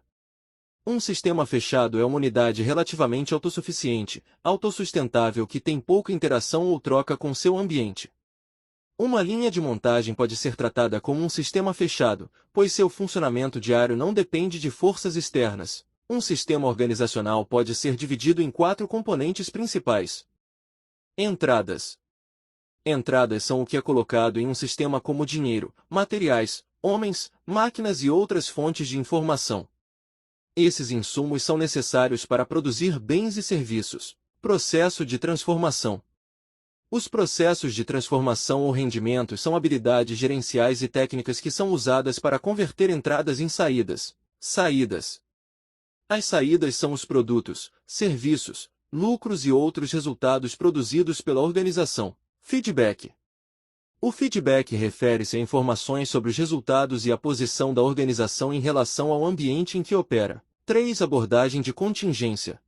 Um sistema fechado é uma unidade relativamente autossuficiente, autossustentável que tem pouca interação ou troca com seu ambiente. Uma linha de montagem pode ser tratada como um sistema fechado, pois seu funcionamento diário não depende de forças externas. Um sistema organizacional pode ser dividido em 4 componentes principais. Entradas. Entradas são o que é colocado em um sistema como dinheiro, materiais, homens, máquinas e outras fontes de informação. Esses insumos são necessários para produzir bens e serviços. Processo de transformação. Os processos de transformação ou rendimentos são habilidades gerenciais e técnicas que são usadas para converter entradas em saídas. Saídas. As saídas são os produtos, serviços, lucros e outros resultados produzidos pela organização. Feedback. O feedback refere-se a informações sobre os resultados e a posição da organização em relação ao ambiente em que opera. 3. Abordagem de contingência.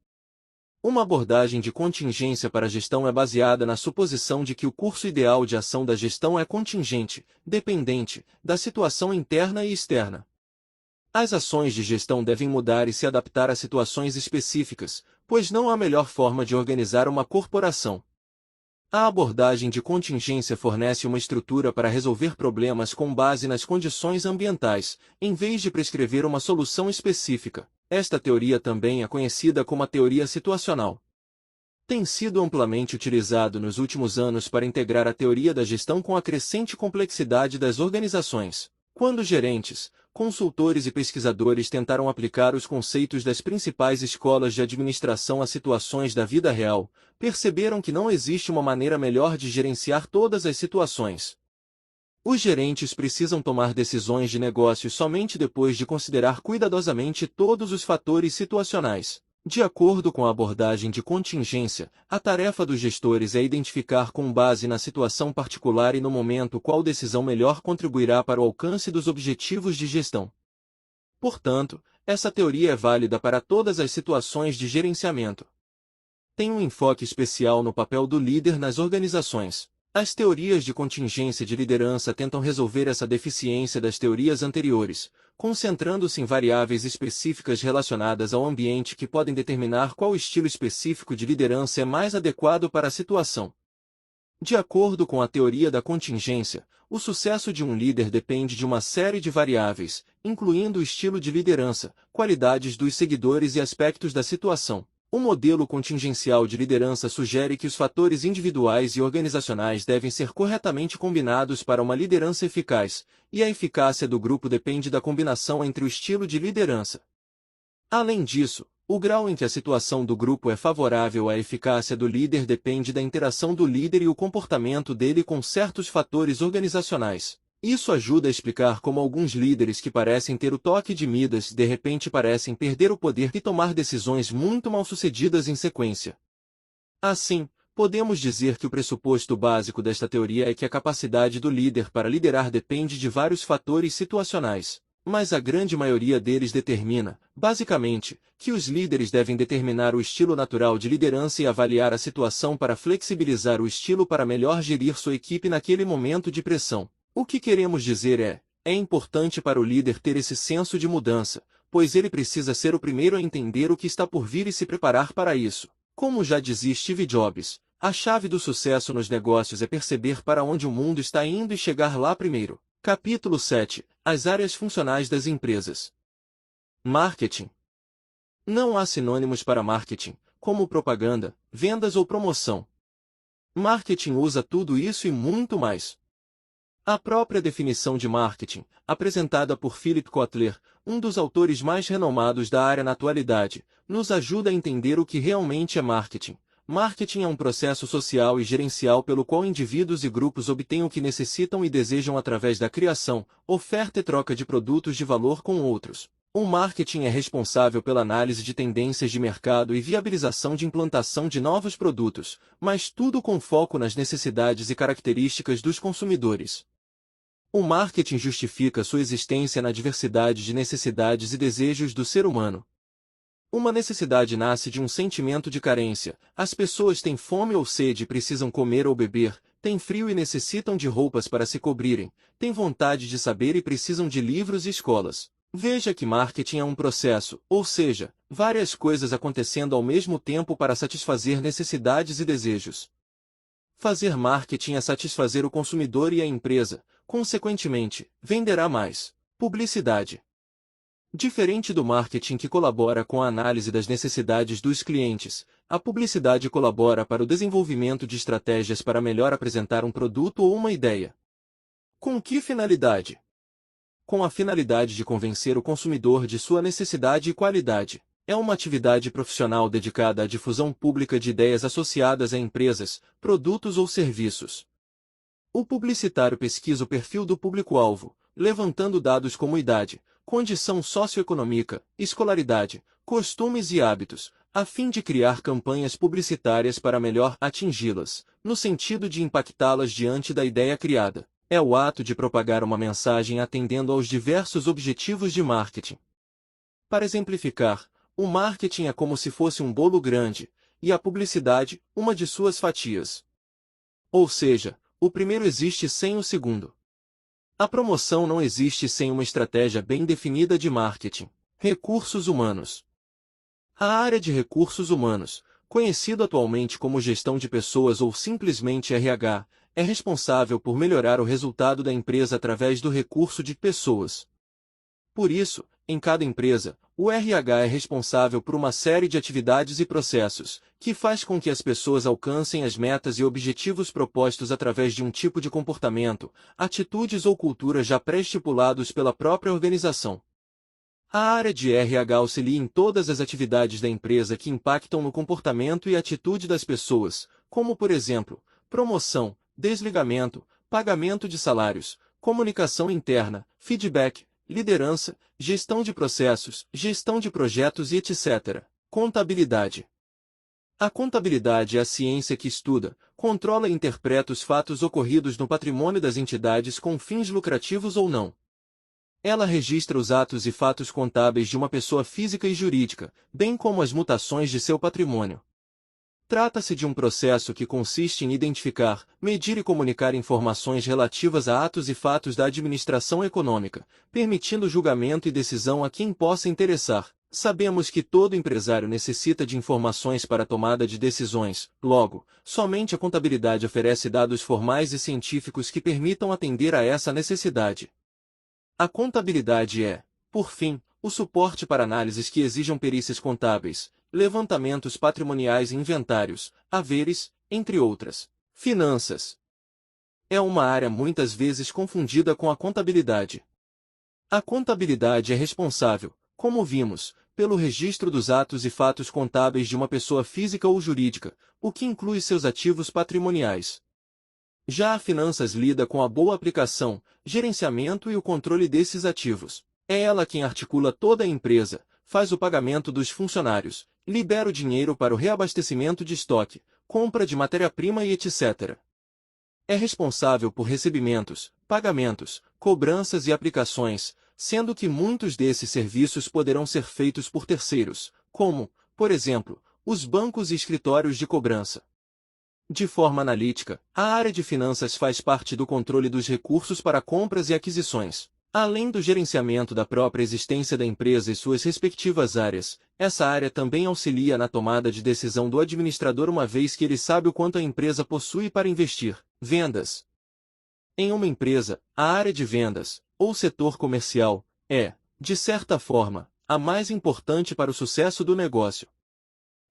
Uma abordagem de contingência para a gestão é baseada na suposição de que o curso ideal de ação da gestão é contingente, dependente, da situação interna e externa. As ações de gestão devem mudar e se adaptar a situações específicas, pois não há melhor forma de organizar uma corporação. A abordagem de contingência fornece uma estrutura para resolver problemas com base nas condições ambientais, em vez de prescrever uma solução específica. Esta teoria também é conhecida como a teoria situacional. Tem sido amplamente utilizado nos últimos anos para integrar a teoria da gestão com a crescente complexidade das organizações. Quando gerentes, consultores e pesquisadores tentaram aplicar os conceitos das principais escolas de administração a situações da vida real, perceberam que não existe uma maneira melhor de gerenciar todas as situações. Os gerentes precisam tomar decisões de negócios somente depois de considerar cuidadosamente todos os fatores situacionais. De acordo com a abordagem de contingência, a tarefa dos gestores é identificar com base na situação particular e no momento qual decisão melhor contribuirá para o alcance dos objetivos de gestão. Portanto, essa teoria é válida para todas as situações de gerenciamento. Tem um enfoque especial no papel do líder nas organizações. As teorias de contingência de liderança tentam resolver essa deficiência das teorias anteriores, concentrando-se em variáveis específicas relacionadas ao ambiente que podem determinar qual estilo específico de liderança é mais adequado para a situação. De acordo com a teoria da contingência, o sucesso de um líder depende de uma série de variáveis, incluindo o estilo de liderança, qualidades dos seguidores e aspectos da situação. O modelo contingencial de liderança sugere que os fatores individuais e organizacionais devem ser corretamente combinados para uma liderança eficaz, e a eficácia do grupo depende da combinação entre o estilo de liderança. Além disso, o grau em que a situação do grupo é favorável à eficácia do líder depende da interação do líder e o comportamento dele com certos fatores organizacionais. Isso ajuda a explicar como alguns líderes que parecem ter o toque de Midas de repente parecem perder o poder e tomar decisões muito mal-sucedidas em sequência. Assim, podemos dizer que o pressuposto básico desta teoria é que a capacidade do líder para liderar depende de vários fatores situacionais, mas a grande maioria deles determina, basicamente, que os líderes devem determinar o estilo natural de liderança e avaliar a situação para flexibilizar o estilo para melhor gerir sua equipe naquele momento de pressão. O que queremos dizer é importante para o líder ter esse senso de mudança, pois ele precisa ser o primeiro a entender o que está por vir e se preparar para isso. Como já dizia Steve Jobs, a chave do sucesso nos negócios é perceber para onde o mundo está indo e chegar lá primeiro. Capítulo 7. As áreas funcionais das empresas. Marketing. Não há sinônimos para marketing, como propaganda, vendas ou promoção. Marketing usa tudo isso e muito mais. A própria definição de marketing, apresentada por Philip Kotler, um dos autores mais renomados da área na atualidade, nos ajuda a entender o que realmente é marketing. Marketing é um processo social e gerencial pelo qual indivíduos e grupos obtêm o que necessitam e desejam através da criação, oferta e troca de produtos de valor com outros. O marketing é responsável pela análise de tendências de mercado e viabilização de implantação de novos produtos, mas tudo com foco nas necessidades e características dos consumidores. O marketing justifica sua existência na diversidade de necessidades e desejos do ser humano. Uma necessidade nasce de um sentimento de carência. As pessoas têm fome ou sede e precisam comer ou beber, têm frio e necessitam de roupas para se cobrirem, têm vontade de saber e precisam de livros e escolas. Veja que marketing é um processo, ou seja, várias coisas acontecendo ao mesmo tempo para satisfazer necessidades e desejos. Fazer marketing é satisfazer o consumidor e a empresa, consequentemente, venderá mais. Publicidade. Diferente do marketing que colabora com a análise das necessidades dos clientes, a publicidade colabora para o desenvolvimento de estratégias para melhor apresentar um produto ou uma ideia. Com que finalidade? Com a finalidade de convencer o consumidor de sua necessidade e qualidade. É uma atividade profissional dedicada à difusão pública de ideias associadas a empresas, produtos ou serviços. O publicitário pesquisa o perfil do público-alvo, levantando dados como idade, condição socioeconômica, escolaridade, costumes e hábitos, a fim de criar campanhas publicitárias para melhor atingi-las, no sentido de impactá-las diante da ideia criada. É o ato de propagar uma mensagem atendendo aos diversos objetivos de marketing. Para exemplificar, o marketing é como se fosse um bolo grande, e a publicidade, uma de suas fatias. Ou seja, o primeiro existe sem o segundo. A promoção não existe sem uma estratégia bem definida de marketing. Recursos humanos. A área de recursos humanos, conhecido atualmente como gestão de pessoas ou simplesmente RH, é responsável por melhorar o resultado da empresa através do recurso de pessoas. Por isso, em cada empresa, o RH é responsável por uma série de atividades e processos, que faz com que as pessoas alcancem as metas e objetivos propostos através de um tipo de comportamento, atitudes ou cultura já pré-estipulados pela própria organização. A área de RH auxilia em todas as atividades da empresa que impactam no comportamento e atitude das pessoas, como por exemplo, promoção, desligamento, pagamento de salários, comunicação interna, feedback, liderança, gestão de processos, gestão de projetos e etc. Contabilidade. A contabilidade é a ciência que estuda, controla e interpreta os fatos ocorridos no patrimônio das entidades com fins lucrativos ou não. Ela registra os atos e fatos contábeis de uma pessoa física e jurídica, bem como as mutações de seu patrimônio. Trata-se de um processo que consiste em identificar, medir e comunicar informações relativas a atos e fatos da administração econômica, permitindo julgamento e decisão a quem possa interessar. Sabemos que todo empresário necessita de informações para a tomada de decisões, logo, somente a contabilidade oferece dados formais e científicos que permitam atender a essa necessidade. A contabilidade é, por fim, o suporte para análises que exijam perícias contábeis, levantamentos patrimoniais e inventários, haveres, entre outras. Finanças. É uma área muitas vezes confundida com a contabilidade. A contabilidade é responsável, como vimos, pelo registro dos atos e fatos contábeis de uma pessoa física ou jurídica, o que inclui seus ativos patrimoniais. Já a finanças lida com a boa aplicação, gerenciamento e o controle desses ativos. É ela quem articula toda a empresa, faz o pagamento dos funcionários, libera o dinheiro para o reabastecimento de estoque, compra de matéria-prima e etc. É responsável por recebimentos, pagamentos, cobranças e aplicações, sendo que muitos desses serviços poderão ser feitos por terceiros, como, por exemplo, os bancos e escritórios de cobrança. De forma analítica, a área de finanças faz parte do controle dos recursos para compras e aquisições. Além do gerenciamento da própria existência da empresa e suas respectivas áreas, essa área também auxilia na tomada de decisão do administrador uma vez que ele sabe o quanto a empresa possui para investir. Vendas. Em uma empresa, a área de vendas, ou setor comercial, é, de certa forma, a mais importante para o sucesso do negócio.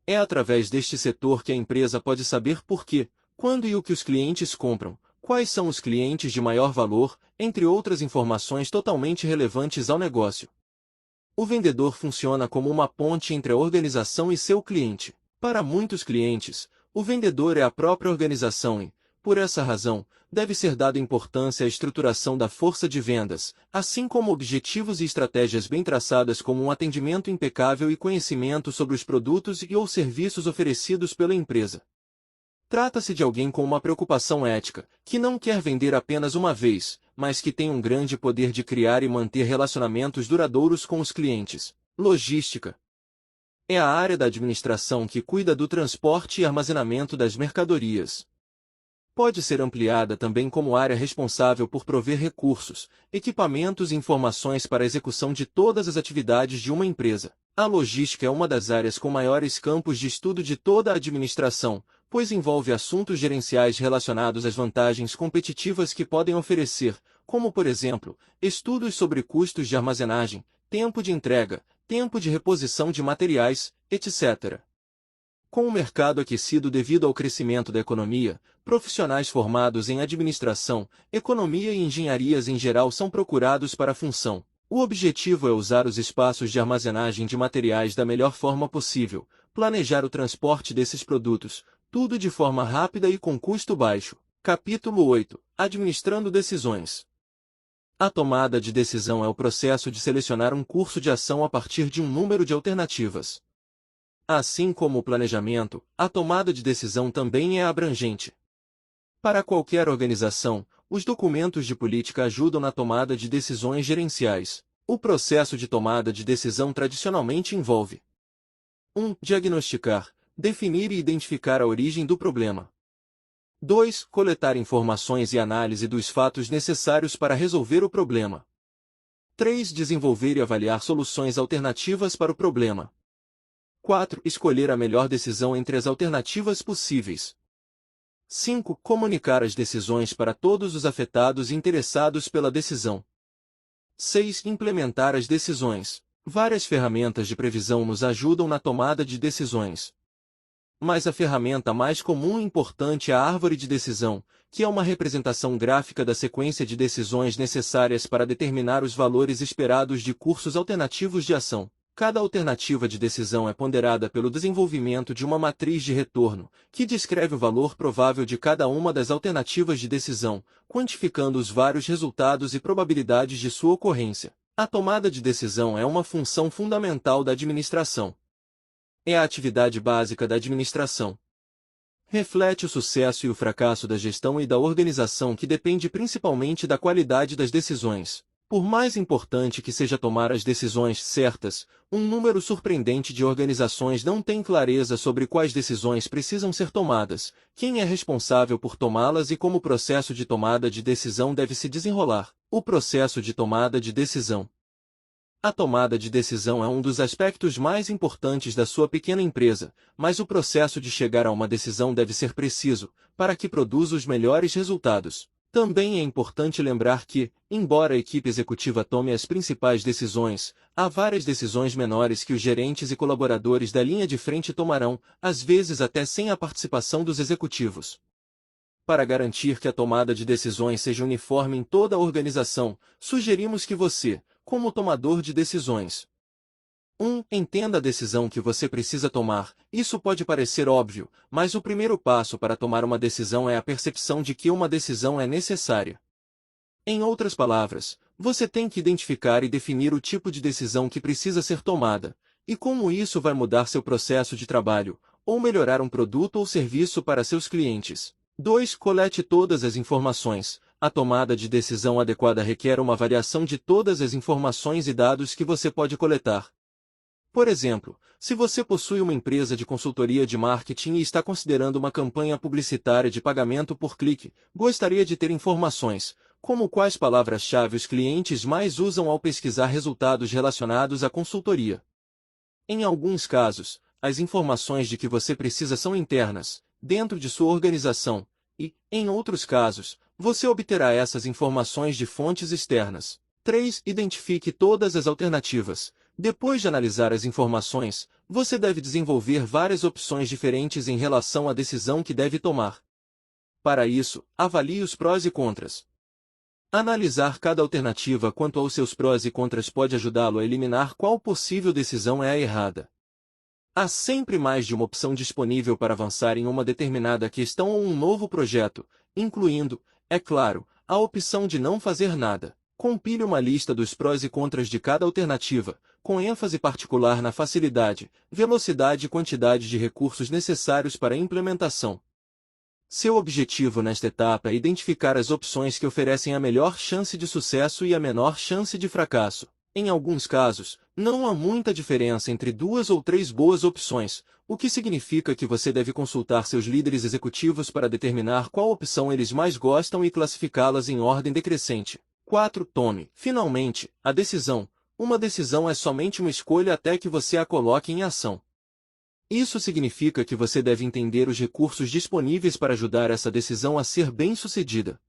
É através deste setor que a empresa pode saber por que, quando e o que os clientes compram, quais são os clientes de maior valor, entre outras informações totalmente relevantes ao negócio. O vendedor funciona como uma ponte entre a organização e seu cliente. Para muitos clientes, o vendedor é a própria organização e, por essa razão, deve ser dada importância à estruturação da força de vendas, assim como objetivos e estratégias bem traçadas como um atendimento impecável e conhecimento sobre os produtos e ou serviços oferecidos pela empresa. Trata-se de alguém com uma preocupação ética, que não quer vender apenas uma vez, mas que tem um grande poder de criar e manter relacionamentos duradouros com os clientes. Logística. É a área da administração que cuida do transporte e armazenamento das mercadorias. Pode ser ampliada também como área responsável por prover recursos, equipamentos e informações para a execução de todas as atividades de uma empresa. A logística é uma das áreas com maiores campos de estudo de toda a administração, pois envolve assuntos gerenciais relacionados às vantagens competitivas que podem oferecer, como por exemplo, estudos sobre custos de armazenagem, tempo de entrega, tempo de reposição de materiais, etc. Com o mercado aquecido devido ao crescimento da economia, profissionais formados em administração, economia e engenharias em geral são procurados para a função. O objetivo é usar os espaços de armazenagem de materiais da melhor forma possível, planejar o transporte desses produtos, tudo de forma rápida e com custo baixo. Capítulo 8. Administrando decisões. A tomada de decisão é o processo de selecionar um curso de ação a partir de um número de alternativas. Assim como o planejamento, a tomada de decisão também é abrangente. Para qualquer organização, os documentos de política ajudam na tomada de decisões gerenciais. O processo de tomada de decisão tradicionalmente envolve 1. Diagnosticar, definir e identificar a origem do problema. 2. Coletar informações e análise dos fatos necessários para resolver o problema. 3. Desenvolver e avaliar soluções alternativas para o problema. 4. Escolher a melhor decisão entre as alternativas possíveis. 5. Comunicar as decisões para todos os afetados e interessados pela decisão. 6. Implementar as decisões. Várias ferramentas de previsão nos ajudam na tomada de decisões. Mas a ferramenta mais comum e importante é a árvore de decisão, que é uma representação gráfica da sequência de decisões necessárias para determinar os valores esperados de cursos alternativos de ação. Cada alternativa de decisão é ponderada pelo desenvolvimento de uma matriz de retorno, que descreve o valor provável de cada uma das alternativas de decisão, quantificando os vários resultados e probabilidades de sua ocorrência. A tomada de decisão é uma função fundamental da administração. É a atividade básica da administração. Reflete o sucesso e o fracasso da gestão e da organização que depende principalmente da qualidade das decisões. Por mais importante que seja tomar as decisões certas, um número surpreendente de organizações não tem clareza sobre quais decisões precisam ser tomadas, quem é responsável por tomá-las e como o processo de tomada de decisão deve se desenrolar. O processo de tomada de decisão. A tomada de decisão é um dos aspectos mais importantes da sua pequena empresa, mas o processo de chegar a uma decisão deve ser preciso, para que produza os melhores resultados. Também é importante lembrar que, embora a equipe executiva tome as principais decisões, há várias decisões menores que os gerentes e colaboradores da linha de frente tomarão, às vezes até sem a participação dos executivos. Para garantir que a tomada de decisões seja uniforme em toda a organização, sugerimos que você, como tomador de decisões, 1. Entenda a decisão que você precisa tomar. Isso pode parecer óbvio, mas o primeiro passo para tomar uma decisão é a percepção de que uma decisão é necessária. Em outras palavras, você tem que identificar e definir o tipo de decisão que precisa ser tomada, e como isso vai mudar seu processo de trabalho, ou melhorar um produto ou serviço para seus clientes. 2. Colete todas as informações. A tomada de decisão adequada requer uma avaliação de todas as informações e dados que você pode coletar. Por exemplo, se você possui uma empresa de consultoria de marketing e está considerando uma campanha publicitária de pagamento por clique, gostaria de ter informações, como quais palavras-chave os clientes mais usam ao pesquisar resultados relacionados à consultoria. Em alguns casos, as informações de que você precisa são internas, dentro de sua organização, e, em outros casos, você obterá essas informações de fontes externas. 3. Identifique todas as alternativas. Depois de analisar as informações, você deve desenvolver várias opções diferentes em relação à decisão que deve tomar. Para isso, avalie os prós e contras. Analisar cada alternativa quanto aos seus prós e contras pode ajudá-lo a eliminar qual possível decisão é a errada. Há sempre mais de uma opção disponível para avançar em uma determinada questão ou um novo projeto, incluindo, é claro, a opção de não fazer nada. Compile uma lista dos prós e contras de cada alternativa, com ênfase particular na facilidade, velocidade e quantidade de recursos necessários para a implementação. Seu objetivo nesta etapa é identificar as opções que oferecem a melhor chance de sucesso e a menor chance de fracasso. Em alguns casos, Não há muita diferença entre 2 ou 3 boas opções, o que significa que você deve consultar seus líderes executivos para determinar qual opção eles mais gostam e classificá-las em ordem decrescente. 4. Tome, finalmente, a decisão. Uma decisão é somente uma escolha até que você a coloque em ação. Isso significa que você deve entender os recursos disponíveis para ajudar essa decisão a ser bem-sucedida.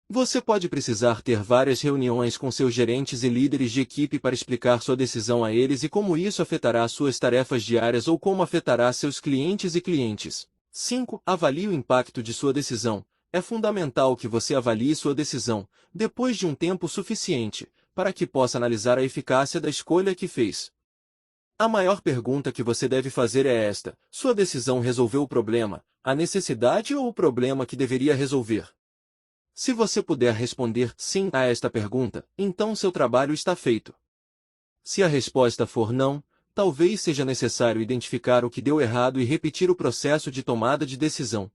Você pode precisar ter várias reuniões com seus gerentes e líderes de equipe para explicar sua decisão a eles e como isso afetará suas tarefas diárias ou como afetará seus clientes e clientes. 5. Avalie o impacto de sua decisão. É fundamental que você avalie sua decisão, depois de um tempo suficiente, para que possa analisar a eficácia da escolha que fez. A maior pergunta que você deve fazer é esta: sua decisão resolveu o problema, a necessidade ou o problema que deveria resolver? Se você puder responder sim a esta pergunta, então seu trabalho está feito. Se a resposta for não, talvez seja necessário identificar o que deu errado e repetir o processo de tomada de decisão.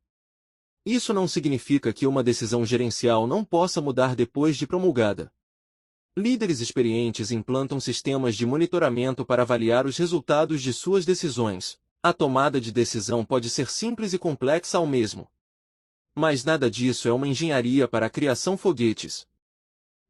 Isso não significa que uma decisão gerencial não possa mudar depois de promulgada. Líderes experientes implantam sistemas de monitoramento para avaliar os resultados de suas decisões. A tomada de decisão pode ser simples e complexa ao mesmo. Mas nada disso é uma engenharia para a criação foguetes.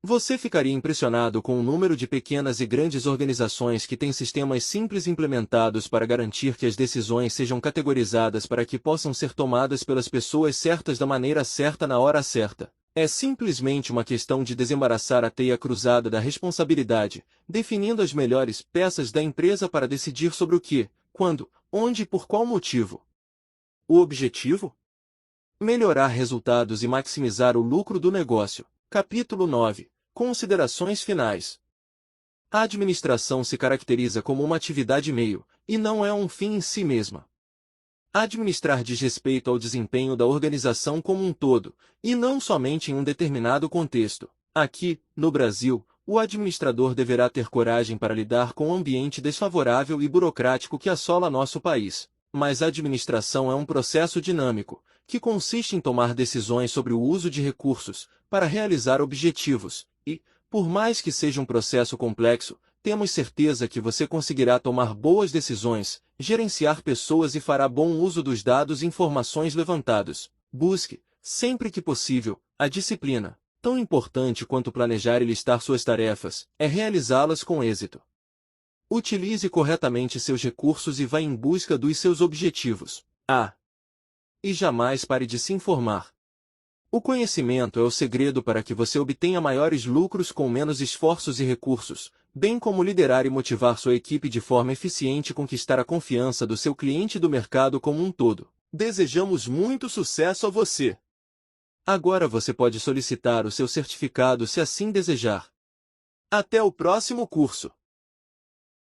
Você ficaria impressionado com o número de pequenas e grandes organizações que têm sistemas simples implementados para garantir que as decisões sejam categorizadas para que possam ser tomadas pelas pessoas certas da maneira certa na hora certa. É simplesmente uma questão de desembaraçar a teia cruzada da responsabilidade, definindo as melhores peças da empresa para decidir sobre o que, quando, onde e por qual motivo. O objetivo? Melhorar resultados e maximizar o lucro do negócio. Capítulo 9. Considerações finais. A administração se caracteriza como uma atividade meio, e não é um fim em si mesma. Administrar diz respeito ao desempenho da organização como um todo, e não somente em um determinado contexto. Aqui, no Brasil, o administrador deverá ter coragem para lidar com o ambiente desfavorável e burocrático que assola nosso país. Mas a administração é um processo dinâmico, que consiste em tomar decisões sobre o uso de recursos, para realizar objetivos, e, por mais que seja um processo complexo, temos certeza que você conseguirá tomar boas decisões, gerenciar pessoas e fará bom uso dos dados e informações levantados. Busque, sempre que possível, a disciplina. Tão importante quanto planejar e listar suas tarefas, é realizá-las com êxito. Utilize corretamente seus recursos e vá em busca dos seus objetivos. E jamais pare de se informar. O conhecimento é o segredo para que você obtenha maiores lucros com menos esforços e recursos, bem como liderar e motivar sua equipe de forma eficiente e conquistar a confiança do seu cliente e do mercado como um todo. Desejamos muito sucesso a você! Agora você pode solicitar o seu certificado se assim desejar. Até o próximo curso!